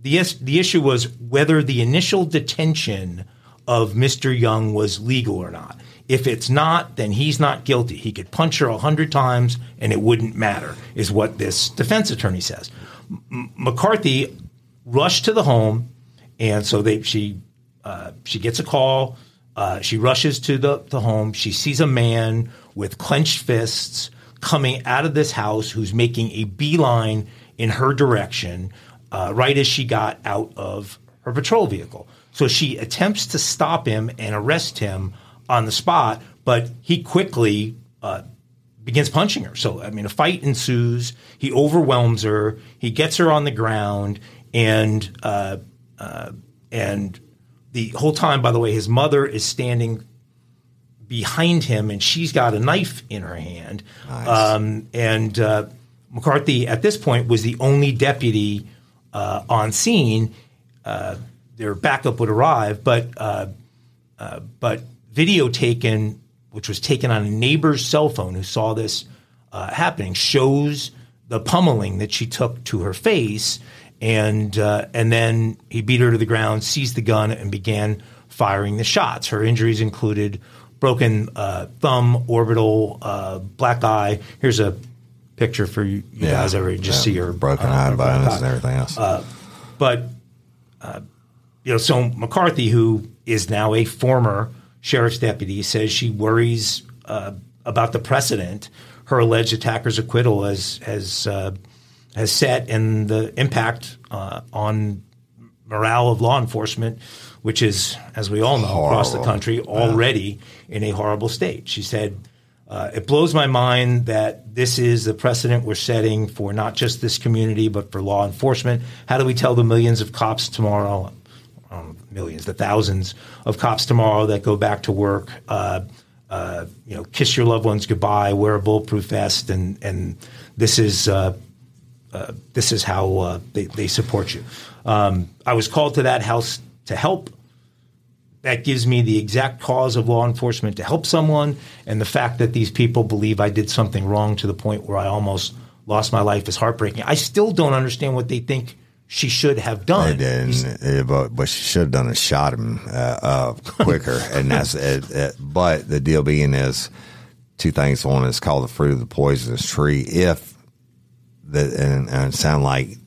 the issue was whether the initial detention of Mr. Young was legal or not. If it's not, then he's not guilty. He could punch her 100 times and it wouldn't matter, is what this defense attorney says. McCarthy rushed to the home, and so she gets a call. She rushes to the home. She sees a man with clenched fists coming out of this house who's making a beeline in her direction right as she got out of her patrol vehicle. So she attempts to stop him and arrest him on the spot, but he quickly begins punching her. So, I mean, a fight ensues. He overwhelms her. He gets her on the ground, and the whole time, by the way, his mother is standing behind him, and she's got a knife in her hand. Nice. McCarthy, at this point, was the only deputy on scene. Their backup would arrive, but video taken, which was taken on a neighbor's cell phone who saw this happening, shows the pummeling that she took to her face, and then he beat her to the ground, seized the gun, and began firing the shots. Her injuries included broken thumb, orbital, black eye. Here's a picture for you guys over. Just see her broken eye bones and everything else. So McCarthy, who is now a former sheriff's deputy, says she worries about the precedent her alleged attacker's acquittal has set and the impact on morale of law enforcement, which is, as we all know, horrible across the country, already in a horrible state. She said, it blows my mind that this is the precedent we're setting for not just this community, but for law enforcement. How do we tell the millions of cops tomorrow, the thousands of cops tomorrow that go back to work, kiss your loved ones goodbye, wear a bulletproof vest, and this is how they support you. I was called to that house to help. That gives me the exact cause of law enforcement, to help someone, and the fact that these people believe I did something wrong to the point where I almost lost my life is heartbreaking. I still don't understand what they think she should have done. They didn't, but she should have done is shot him quicker. And that's it. But the deal being is two things. One is called the fruit of the poisonous tree. If and it sounded like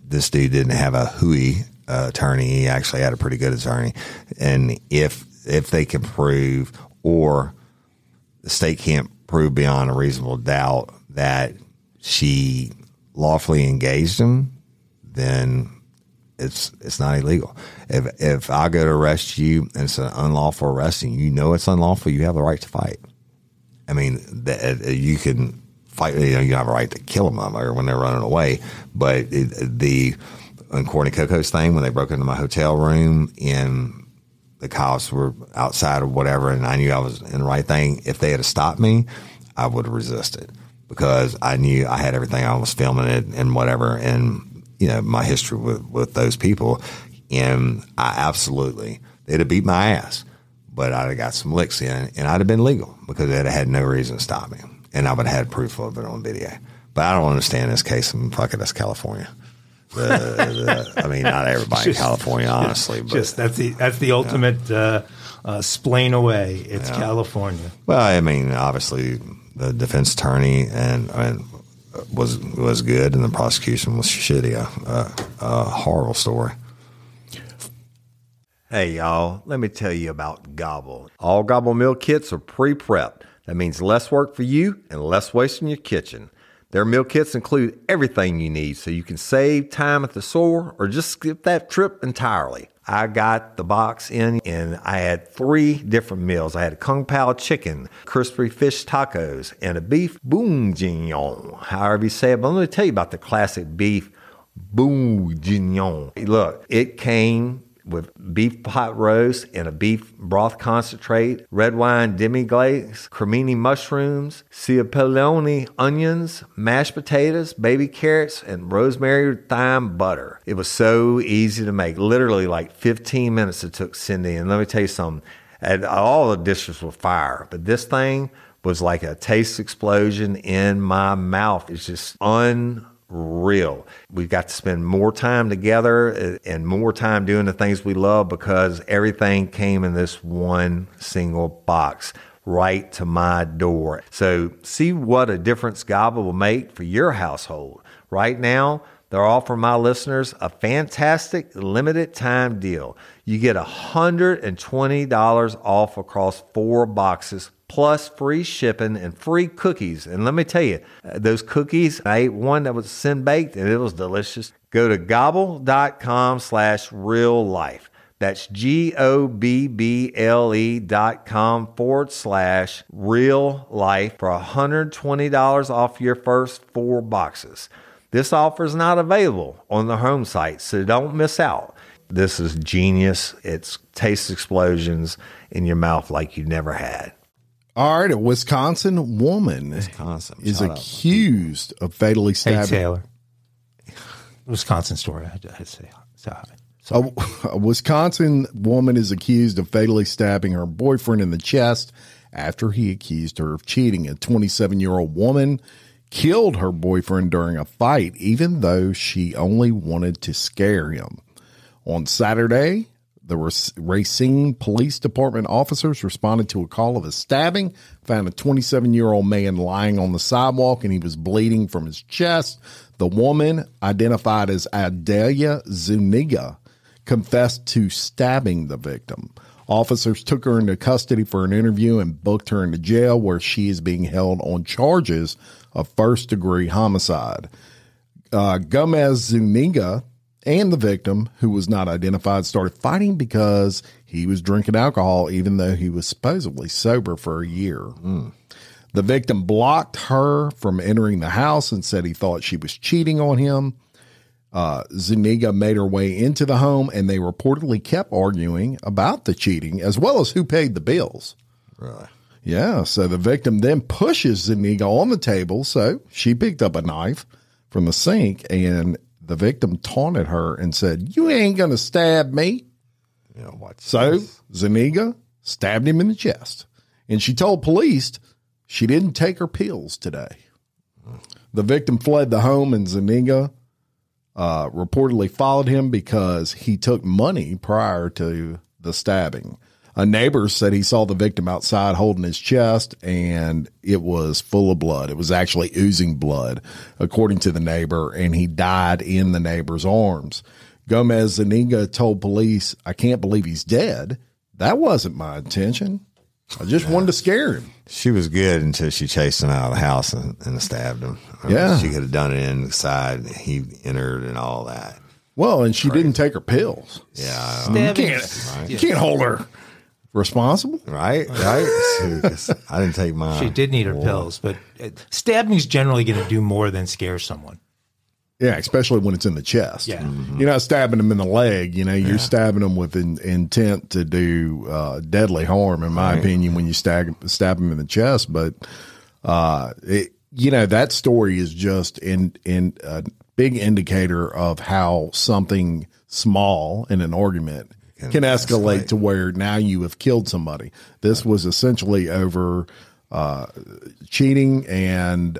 this dude didn't have a hooey attorney, he actually had a pretty good attorney. And if they can prove, or the state can't prove beyond a reasonable doubt that she lawfully engaged him, then it's not illegal. If I go to arrest you and it's an unlawful arrest and you know it's unlawful, you have the right to fight. I mean, you can fight. You have a right to kill them or when they're running away. But in Courtney Coco's thing, when they broke into my hotel room and the cops were outside or whatever, and I knew I was in the right thing, if they had stopped me, I would have resisted because I knew I had everything. I was filming it and whatever, and my history with those people, and they'd have beat my ass, but I'd have got some licks in, and I'd have been legal because they'd have had no reason to stop me, and I would have had proof of it on video. But I don't understand this case, and fuck it, that's California. I mean, not everybody in California, honestly. But that's the ultimate spleen away. It's California. Well, I mean, obviously the defense attorney and was good, and the prosecution was shitty. A horrible story. Hey, y'all, let me tell you about Gobble. All Gobble meal kits are pre-prepped. That means less work for you and less waste in your kitchen. Their meal kits include everything you need so you can save time at the store or just skip that trip entirely. I got the box in and I had 3 different meals. I had a Kung Pao chicken, crispy fish tacos, and a beef bourguignon, however you say it. But let me tell you about the classic beef bourguignon. Look, it came with beef pot roast and a beef broth concentrate, red wine demi-glaze, cremini mushrooms, cipollone onions, mashed potatoes, baby carrots, and rosemary thyme butter. It was so easy to make. Literally like 15 minutes it took Cindy. And let me tell you something. All the dishes were fire, but this thing was like a taste explosion in my mouth. It's just unreal. We've got to spend more time together and more time doing the things we love because everything came in this one single box right to my door. So see what a difference Gobble will make for your household. Right now, they're offering my listeners a fantastic limited time deal. You get $120 off across 4 boxes plus free shipping and free cookies. And let me tell you, those cookies, I ate one that was sin baked and it was delicious. Go to gobble.com/reallife. That's GOBBLE.com/real-life for $120 off your first 4 boxes. This offer is not available on the home site, so don't miss out. This is genius. It's taste explosions in your mouth like you never had. All right, a Wisconsin woman is accused of fatally stabbing. Hey, Taylor. Wisconsin story. I had to say hi. A Wisconsin woman is accused of fatally stabbing her boyfriend in the chest after he accused her of cheating. A 27-year-old woman killed her boyfriend during a fight, even though she only wanted to scare him. On Saturday, the Racine Police Department officers responded to a call of a stabbing, found a 27-year-old man lying on the sidewalk, and he was bleeding from his chest. The woman, identified as Adelia Zuniga, confessed to stabbing the victim. Officers took her into custody for an interview and booked her into jail, where she is being held on charges of first-degree homicide. Gomez Zuniga and the victim, who was not identified, started fighting because he was drinking alcohol, even though he was supposedly sober for a year. The victim blocked her from entering the house and said he thought she was cheating on him. Zuniga made her way into the home, and they reportedly kept arguing about the cheating as well as who paid the bills. Really? Yeah. So the victim then pushes Zuniga on the table. So she picked up a knife from the sink, and the victim taunted her and said, "You ain't going to stab me." So Zuniga stabbed him in the chest, and she told police she didn't take her pills today. The victim fled the home, and Zuniga reportedly followed him because he took money prior to the stabbing. A neighbor said he saw the victim outside holding his chest, and it was full of blood. It was actually oozing blood, according to the neighbor, and he died in the neighbor's arms. Gomez Zuniga told police, "I can't believe he's dead. That wasn't my intention." I just wanted to scare him. She was good until she chased him out of the house and stabbed him. Yeah. She could have done it in the side. He entered and all that. Well, and she didn't take her pills. Yeah. You can't hold her responsible. Right. I didn't take mine. She did need her pills, but stabbing's generally going to do more than scare someone. Yeah, especially when it's in the chest. Yeah. You're not stabbing them in the leg. You're stabbing them with intent to do deadly harm, in my opinion, when you stab them in the chest. But, that story is just in a big indicator of how something small in an argument can escalate to where now you have killed somebody. This was essentially over cheating and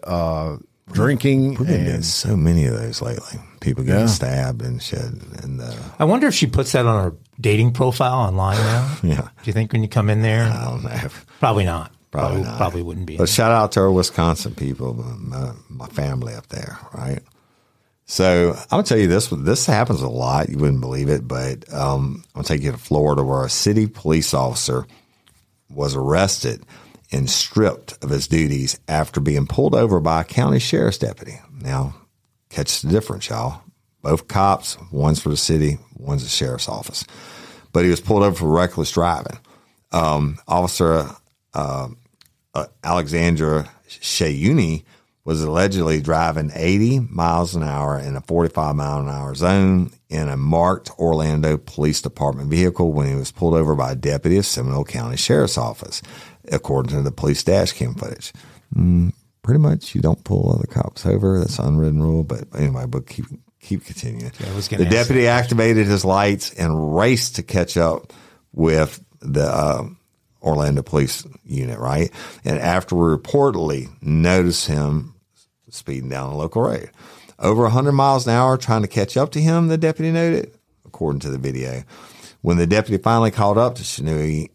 drinking. We've been getting so many of those lately. People getting stabbed and shit. And I wonder if she puts that on her dating profile online now. Yeah. Do you think when you come in there? I don't know. Probably not. Probably not. Probably wouldn't be. But shout out to our Wisconsin people, my family up there, right? So I'll tell you this happens a lot. You wouldn't believe it, but I'll take you to Florida, where a city police officer was arrested and stripped of his duties after being pulled over by a county sheriff's deputy. Now, catch the difference, y'all. Both cops, one's for the city, one's the sheriff's office. But he was pulled over for reckless driving. Officer Alexandra Shayuni was allegedly driving 80 miles an hour in a 45 mile an hour zone in a marked Orlando Police Department vehicle when he was pulled over by a deputy of Seminole County Sheriff's Office, according to the police dash cam footage. Pretty much, you don't pull other cops over. That's an unwritten rule. But anyway, but keep continuing. The deputy activated his lights and raced to catch up with the Orlando Police unit, right? And after we reportedly noticed him speeding down a local road. Over 100 miles an hour trying to catch up to him, the deputy noted, according to the video. When the deputy finally called up to Shinui,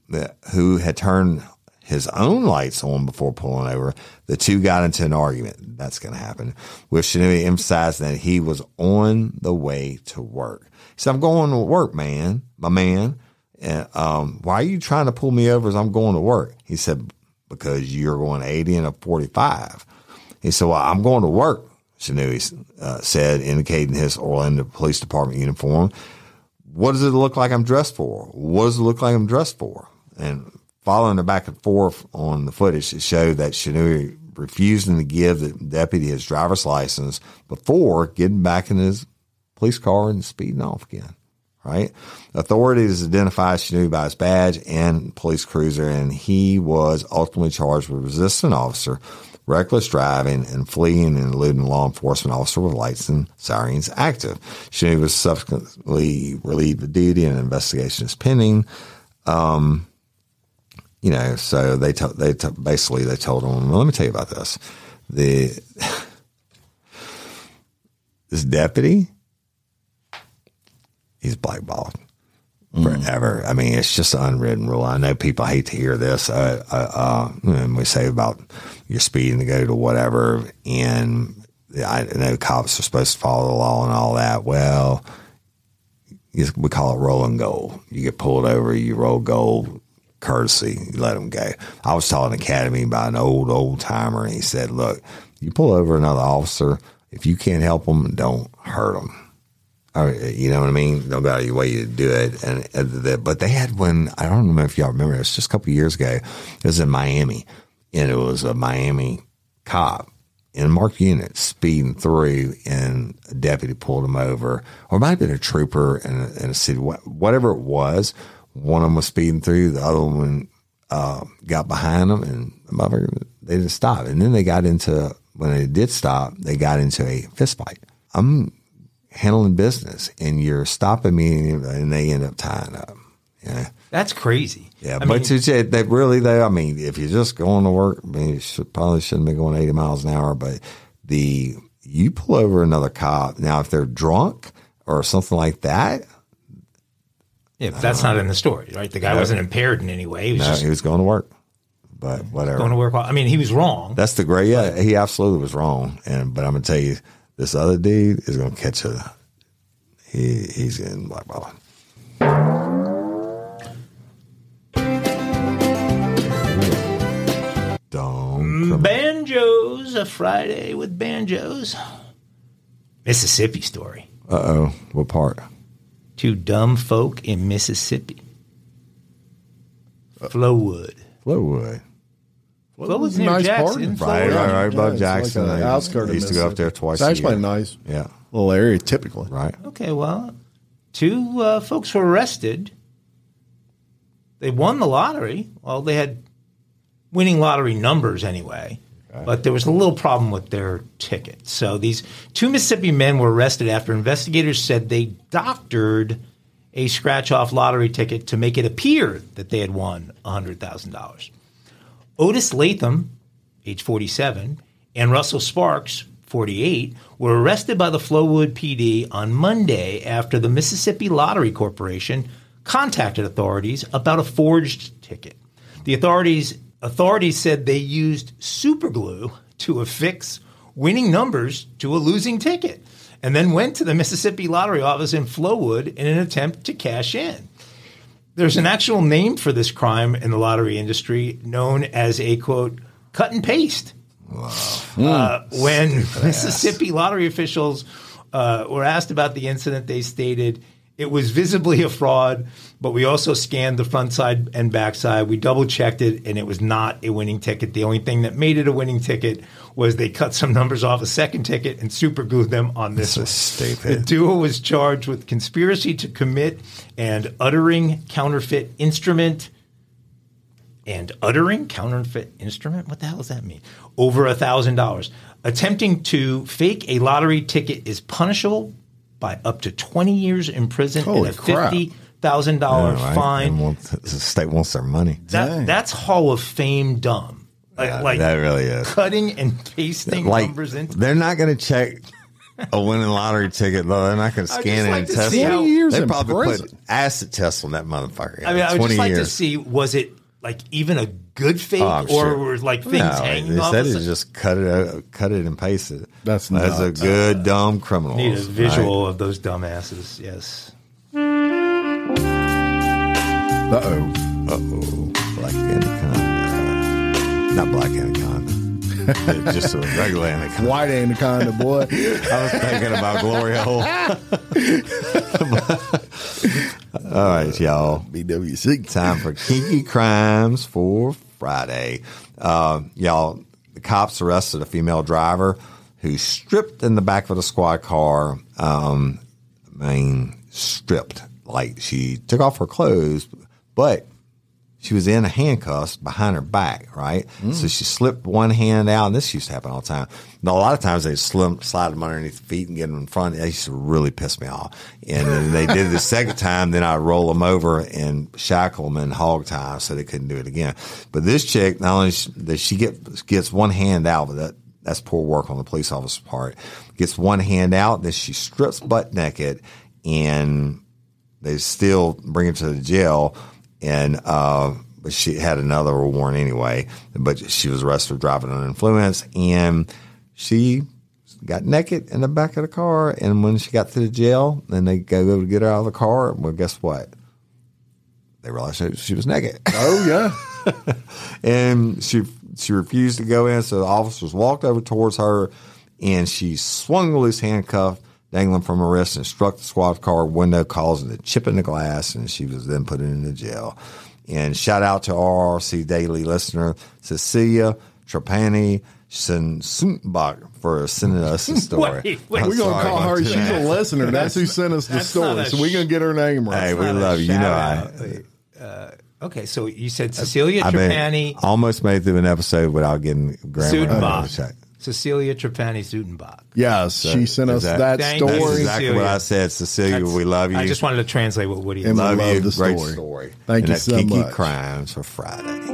who had turned his own lights on before pulling over, the two got into an argument. That's going to happen. With Shinui emphasizing that he was on the way to work. He said, I'm going to work, man, my man. And, why are you trying to pull me over as I'm going to work? He said, because you're going 80 and a 45. He said, well, I'm going to work, Shinui said, indicating his Orlando Police Department uniform. What does it look like I'm dressed for? What does it look like I'm dressed for? And following the back and forth on the footage, it showed that Shinui refusing to give the deputy his driver's license before getting back in his police car and speeding off again. Right? Authorities identified Shinui by his badge and police cruiser, and he was ultimately charged with resisting an officer, reckless driving, and fleeing and eluding a law enforcement officer with lights and sirens active. Shinui was subsequently relieved of duty, and an investigation is pending. So they told him, well, let me tell you about this. This deputy, he's blackballed forever. I mean, it's just an unwritten rule. I know people hate to hear this. And we say about you're speeding to go to whatever, and I know cops are supposed to follow the law and all that. Well, we call it rolling gold. You get pulled over, you roll gold, courtesy, you let them go. I was taught in academy by an old timer, and he said, look, you pull over another officer, if you can't help them, don't hurt them. You know what I mean? Don't go out of your way to do it. But they had one, I don't know if y'all remember, it was just a couple of years ago. It was in Miami, and it was a Miami cop in a marked unit speeding through, and a deputy pulled him over, or it might have been a trooper in a city, whatever it was. One of them was speeding through, the other one got behind them, and they didn't stop. And then when they did stop, they got into a fist fight. I'm handling business, and you're stopping me, and they end up tying up. Yeah, that's crazy. Yeah, but if you're just going to work, you probably shouldn't be going 80 miles an hour. But you pull over another cop now, if they're drunk or something like that. Yeah, but that's not in the story, right? The guy wasn't impaired in any way. He was going to work. But whatever. Going to work. I mean, he was wrong. That's the great. Yeah, he absolutely was wrong. But I'm gonna tell you, this other dude is going to catch he's in blackballing. Banjos, a Friday with banjos. Mississippi story. Uh-oh. What part? 2 dumb folk in Mississippi. Flowwood. Flowwood's near nice Jackson. Right above Jackson. Like outskirts. I used to go up there twice It's a actually year. nice. Yeah. Little area, typically. Right. Okay, well, 2 folks were arrested. They won the lottery. Well, they had winning lottery numbers anyway. But there was a little problem with their ticket. So these 2 Mississippi men were arrested after investigators said they doctored a scratch-off lottery ticket to make it appear that they had won $100,000. Otis Latham, age 47, and Russell Sparks, 48, were arrested by the Flowwood PD on Monday after the Mississippi Lottery Corporation contacted authorities about a forged ticket. The authorities said they used superglue to affix winning numbers to a losing ticket and then went to the Mississippi Lottery office in Flowwood in an attempt to cash in. There's an actual name for this crime in the lottery industry known as a, quote, cut and paste. When Mississippi lottery officials were asked about the incident, they stated, it was visibly a fraud, but we also scanned the front side and back side. We double-checked it, and it was not a winning ticket. The only thing that made it a winning ticket was they cut some numbers off a second ticket and superglued them on this one. Stupid. The duo was charged with conspiracy to commit and uttering counterfeit instrument. And uttering counterfeit instrument? What the hell does that mean? Over $1,000. Attempting to fake a lottery ticket is punishable by up to 20 years in prison Holy and a crap. $50,000 fine. And the state wants their money. That's Hall of Fame dumb. Like that really is. Cutting and pasting numbers into. They're not going to check a winning lottery ticket, though. They're not going to scan it and test it. 20 years They in probably prison. put acid tests on that motherfucker. I mean, I would 20 just like years. to see, was it like even a good fake I'm or sure. were like things hanging they off? said the it side? just cut it and paste it. That's a nuts. good dumb criminal. Need a visual of those dumbasses. Yes. Uh-oh. Black anaconda. Not black anaconda. Just a regular anaconda. White anaconda, boy. I was thinking about Glory Hole. All right, y'all. BWC. Time for Kinky Crimes for Friday. Y'all, the cops arrested a female driver who stripped in the back of the squad car. Stripped. Like she took off her clothes, but she was in handcuffs behind her back, right? So she slipped one hand out, and this used to happen all the time. Now, a lot of times they slide them underneath the feet and get them in front. It used to really piss me off. And then they did it the second time, then I roll them over and shackle them in hog tie so they couldn't do it again. But this chick, not only does she gets one hand out, but that's poor work on the police officer's part. Gets one hand out, then she strips butt naked, and they still bring her to the jail. And but she had another warrant anyway. But she was arrested for driving under influence, and she got naked in the back of the car. And when she got to the jail, then they go to get her out of the car. Well, guess what? They realized she was naked. Oh, yeah. And she refused to go in, so the officers walked over towards her, and she swung the loose handcuff dangling from her wrist and struck the squad car window, causing a chip in the glass, and she was then put into jail. And shout out to RLRC Daily listener Cecilia Trapani Sunbach for sending us the story. We're going to call her. She's a listener. That's who sent us the story. So we're going to get her name right. Hey, we love you. You know, okay, so you said Cecilia Trapani. Almost made through an episode without getting grammar. Zudenbach. Cecilia Trapani Zudenbach. Yes, she sent us that story. That's exactly what I said. Cecilia, we love you. I just wanted to translate what Woody And love you. the Great story. story. Thank you that's so Kinky much. Crimes for Friday.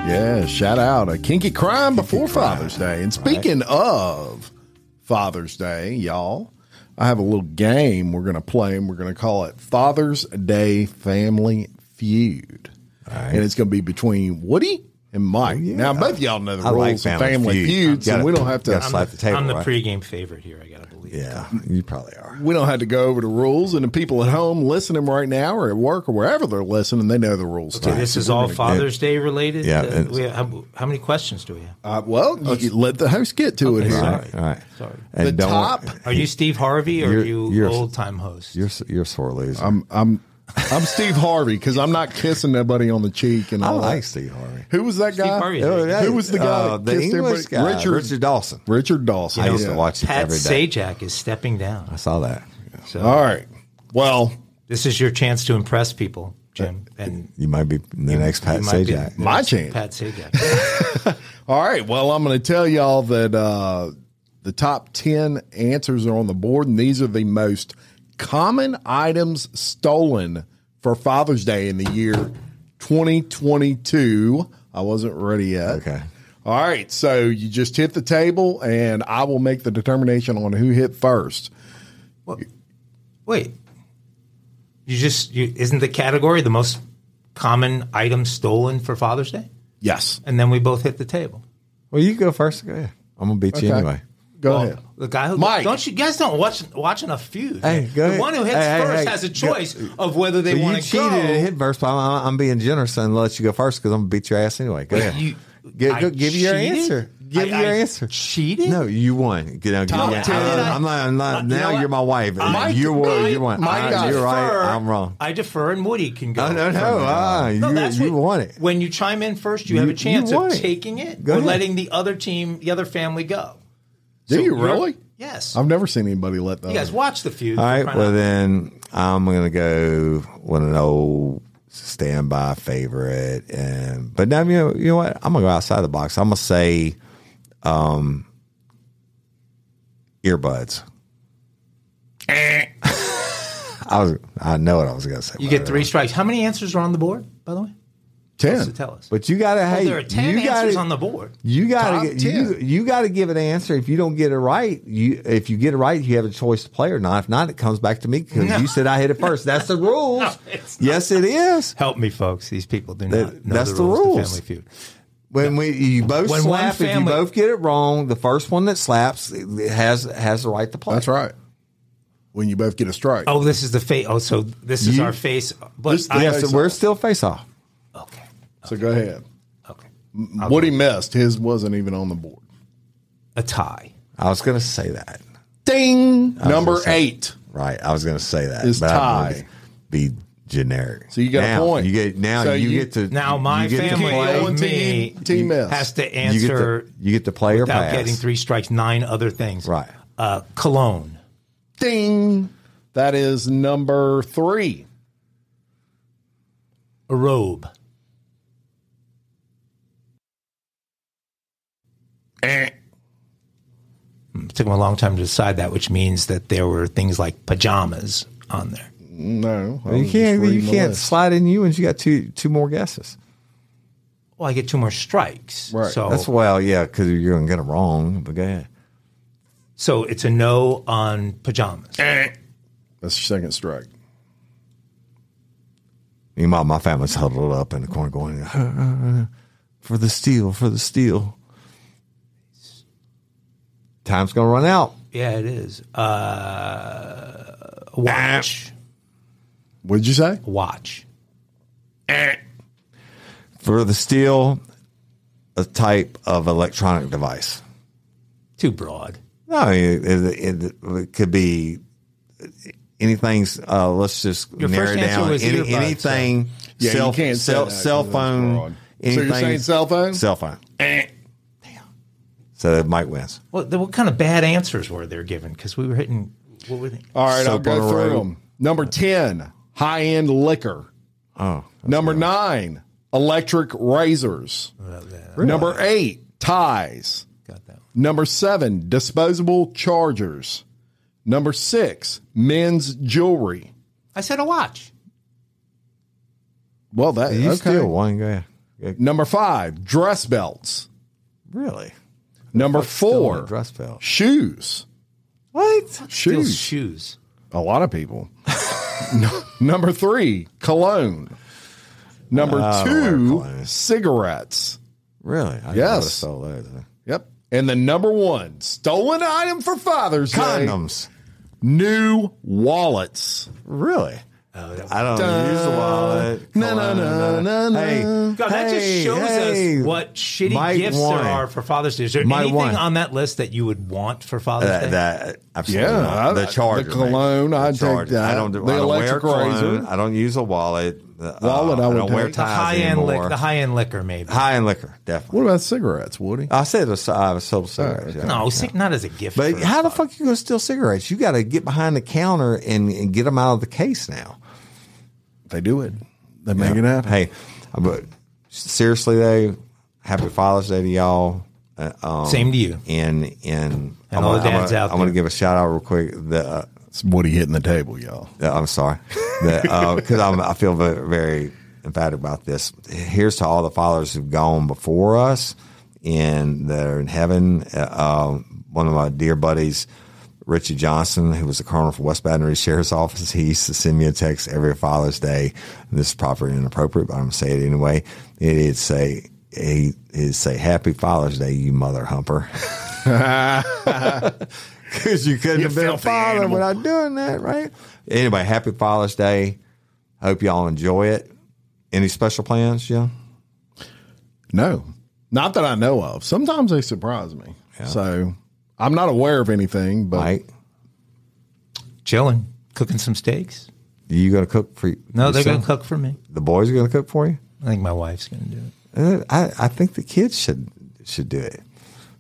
Yeah, shout out a kinky crime before Father's Day. And speaking of Father's Day, y'all, I have a little game we're going to play, and we're going to call it Father's Day Family Feud. Right. And it's going to be between Woody and Mike. Now, both of y'all know the rules of Family Feuds, and we don't have to slap the table. I'm the pregame favorite here, I got to believe. Yeah, you probably are. We don't have to go over the rules, and the people at home listening right now or at work or wherever they're listening, they know the rules. Okay, this is all Father's Day related? Yeah. How many questions do we have? Well, you let the host get to it here. All right. Sorry. The top. Are you Steve Harvey or are you old-time host? You're a sore loser. I'm Steve Harvey because I'm not kissing nobody on the cheek. And I all like that. Steve Harvey. Who was that guy? Who was the guy? That the kissed English everybody? guy, Richard Dawson. Richard Dawson. I used to watch it Pat every day. Sajak is stepping down. I saw that. So All right. Well, this is your chance to impress people, Jim. And You might be the next Pat might be Sajak. my chance. Pat Sajak. All right. Well, I'm going to tell y'all that the top 10 answers are on the board, and these are the most common items stolen for Father's Day in the year 2022. I wasn't ready yet. Okay. All right. So you just hit the table, and I will make the determination on who hit first. Wait. Isn't the category the most common item stolen for Father's Day? Yes. And then we both hit the table. Well, you go first. Go ahead. I'm gonna beat you anyway. Go ahead. The guy who Mike. don't you guys don't watch enough Feud? Hey, go ahead. The one who hits first has a choice of whether they want to go. You cheated and hit first, but I'm being generous and let you go first because I'm gonna beat your ass anyway. Go ahead. Give your answer. Give your answer. Cheated? No, you won. Top 10. I'm not. Now you're my wife. You won. Mike, you're right. I'm wrong. I defer, and Woody can go. No. You won it. When you chime in first, you have a chance of taking it Go or ahead. letting the other team, the other family go. Do you really? Yes. I've never seen anybody let that. You guys watch the Feud. All right. Well, then I'm going to go with an old standby favorite, but now you know what? I'm going to go outside the box. I'm going to say earbuds. I know what I was going to say. You get 3 strikes. How many answers are on the board, by the way? 10. To tell us. But you got to. Hey, there are 10 answers on the board. You got Top to. 10. You got to give an answer. If you don't get it right, if you get it right, you have a choice to play or not. If not, it comes back to me because you said I hit it first. That's the rules. No, it's yes, it is. Help me, folks. These people do not know that's the rules. rules. To Family Feud. When you both When slap, if you family- both get it wrong, the first one that slaps has the right to play. That's right. When you both get a strike. Oh, this is the face. Oh, so this is our face. But Yes, we're still face off. okay. So go ahead. Okay. Woody missed. His wasn't even on the board. A tie. I was going to say that. Ding. was Number gonna say- 8. Right. I was going to say that. Is but I'm tie. gonna be generic. So you got now, a point. You get now. So you you- get to Now my you get to family, play. One me, team miss. has to You answer get to play or without pass. getting 3 strikes, 9 other things. Right. Cologne. Ding. That is number 3. A robe. It took him a long time to decide that, which means that there were things like pajamas on there. No. I You was can't. just reading You the can't list. slide in you, and you got two more guesses. Well, I get 2 more strikes. Right. So, That's because you're going to get them wrong. But go ahead. so it's a no on pajamas. That's your second strike. Meanwhile, my family's huddled up in the corner going, for the steal, for the steal. Time's going to run out. Yeah, it is. Watch. What did you say? Watch. For the steal, a type of electronic device. Too broad. No, it could be anything. Let's just Your narrow first it answer down. was earbuds, Anything. Yeah, you can't say that cell 'cause that's phone. broad. So Anything, you're saying cell phone? Cell phone. Damn. So Mike wins. What kind of bad answers were there given? Because we were hitting. What were they? All right, I'll Soap on go a through rope. them. Number 10, high-end liquor. Oh. Number 9, electric razors. Number 8, ties. Got that. Number 7, disposable chargers. Number 6, men's jewelry. I said a watch. Well, that You okay. steal one. Go ahead. Number 5, dress belts. Really? Number Still in a 4, dress belt. shoes. What? Steals Shoes. shoes. A lot of people. Number 3, cologne. Number I don't wear 2, cologne. cigarettes. Really? I Yes. Stole that. Yep. And the number one stolen item for Father's Day. Condoms. New wallets. Really? I don't use the wallet. No. Hey, God, that just shows us what shitty gifts there are for Father's Day. Is there anything on that list that you would want for Father's Day? That absolutely. Yeah, the charger, the cologne. I'd take that. I don't electric wear razor. cologne. I don't use a wallet. I don't wear take. ties anymore. The high end liquor, maybe. High end liquor, definitely. What about cigarettes, Woody? I said I was sold cigarettes. Okay. No, not as a gift. But how the fuck you going to steal cigarettes? You got to get behind the counter and get them out of the case now. They do it. They make it happen. Hey, but seriously though, happy Father's Day to y'all. Same to you. And all the dads out there. I'm going to give a shout out real quick. It's Woody hitting the table, y'all. I'm sorry, because I feel very, very emphatic about this. Here's to all the fathers who've gone before us and that are in heaven. One of my dear buddies, Richie Johnson, who was the colonel for West Baton Rouge Sheriff's Office, he used to send me a text every Father's Day. And this is probably inappropriate, but I'm going to say it anyway. He'd say, "Happy Father's Day, you mother humper." Because you couldn't have been a father animal without doing that, right? Anyway, happy Father's Day. Hope y'all enjoy it. Any special plans, Jim? No, not that I know of. Sometimes they surprise me. Yeah. So I'm not aware of anything, but Mike? Chilling, cooking some steaks. You going to cook for you? No, they're going to cook for me. The boys are going to cook for you? I think my wife's going to do it. I think the kids should do it.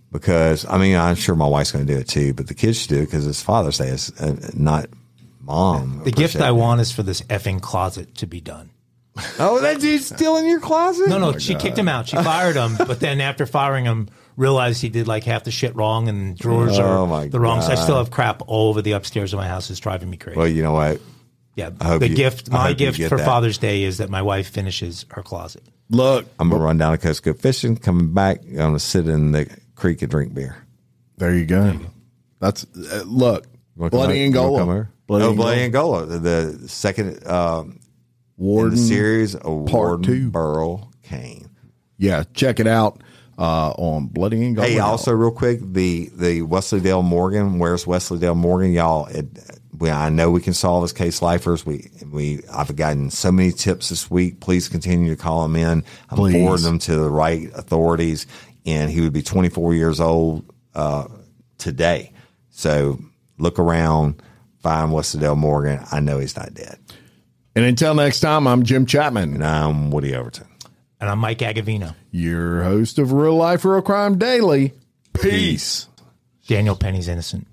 Because, I mean, I'm sure my wife's going to do it too, but the kids should do it because it's Father's Day. It's not mom. The gift I want is for this effing closet to be done. Oh, that dude's still in your closet? No, she kicked him out. She fired him, but then after firing him, realized he did like half the shit wrong and drawers are the wrong. So I still have crap all over the upstairs of my house. It's driving me crazy. Well, you know what? Yeah, my gift for Father's Day is that my wife finishes her closet. Look, I'm going to run down the coast, go fishing, coming back, I'm going to sit in the creek and drink beer. There you go. That's look, Bloody Angola. Bloody Angola, the second Warden in the series of Part 2. Burl Kane. Yeah, check it out on Bloody Angola. Hey, also real quick, the Wesley Dale Morgan. Where's Wesley Dale Morgan, y'all? I know we can solve this case, lifers. I've gotten so many tips this week. Please continue to call him in. I'm forwarding them to the right authorities. And he would be 24 years old today. So look around, find Wesley Dale Morgan. I know he's not dead. And until next time, I'm Jim Chapman. And I'm Woody Overton. And I'm Mike Agovino, your host of Real Life, Real Crime Daily. Peace. Daniel Penny's innocent.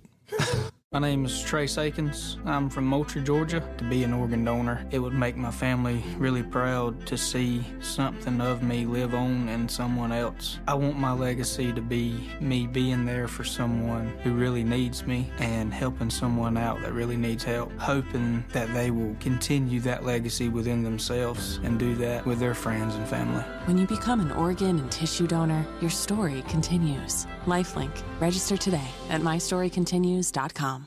My name is Trace Akins. I'm from Moultrie, Georgia. To be an organ donor, it would make my family really proud to see something of me live on in someone else. I want my legacy to be me being there for someone who really needs me and helping someone out that really needs help, hoping that they will continue that legacy within themselves and do that with their friends and family. When you become an organ and tissue donor, your story continues. Lifelink. Register today at mystorycontinues.com.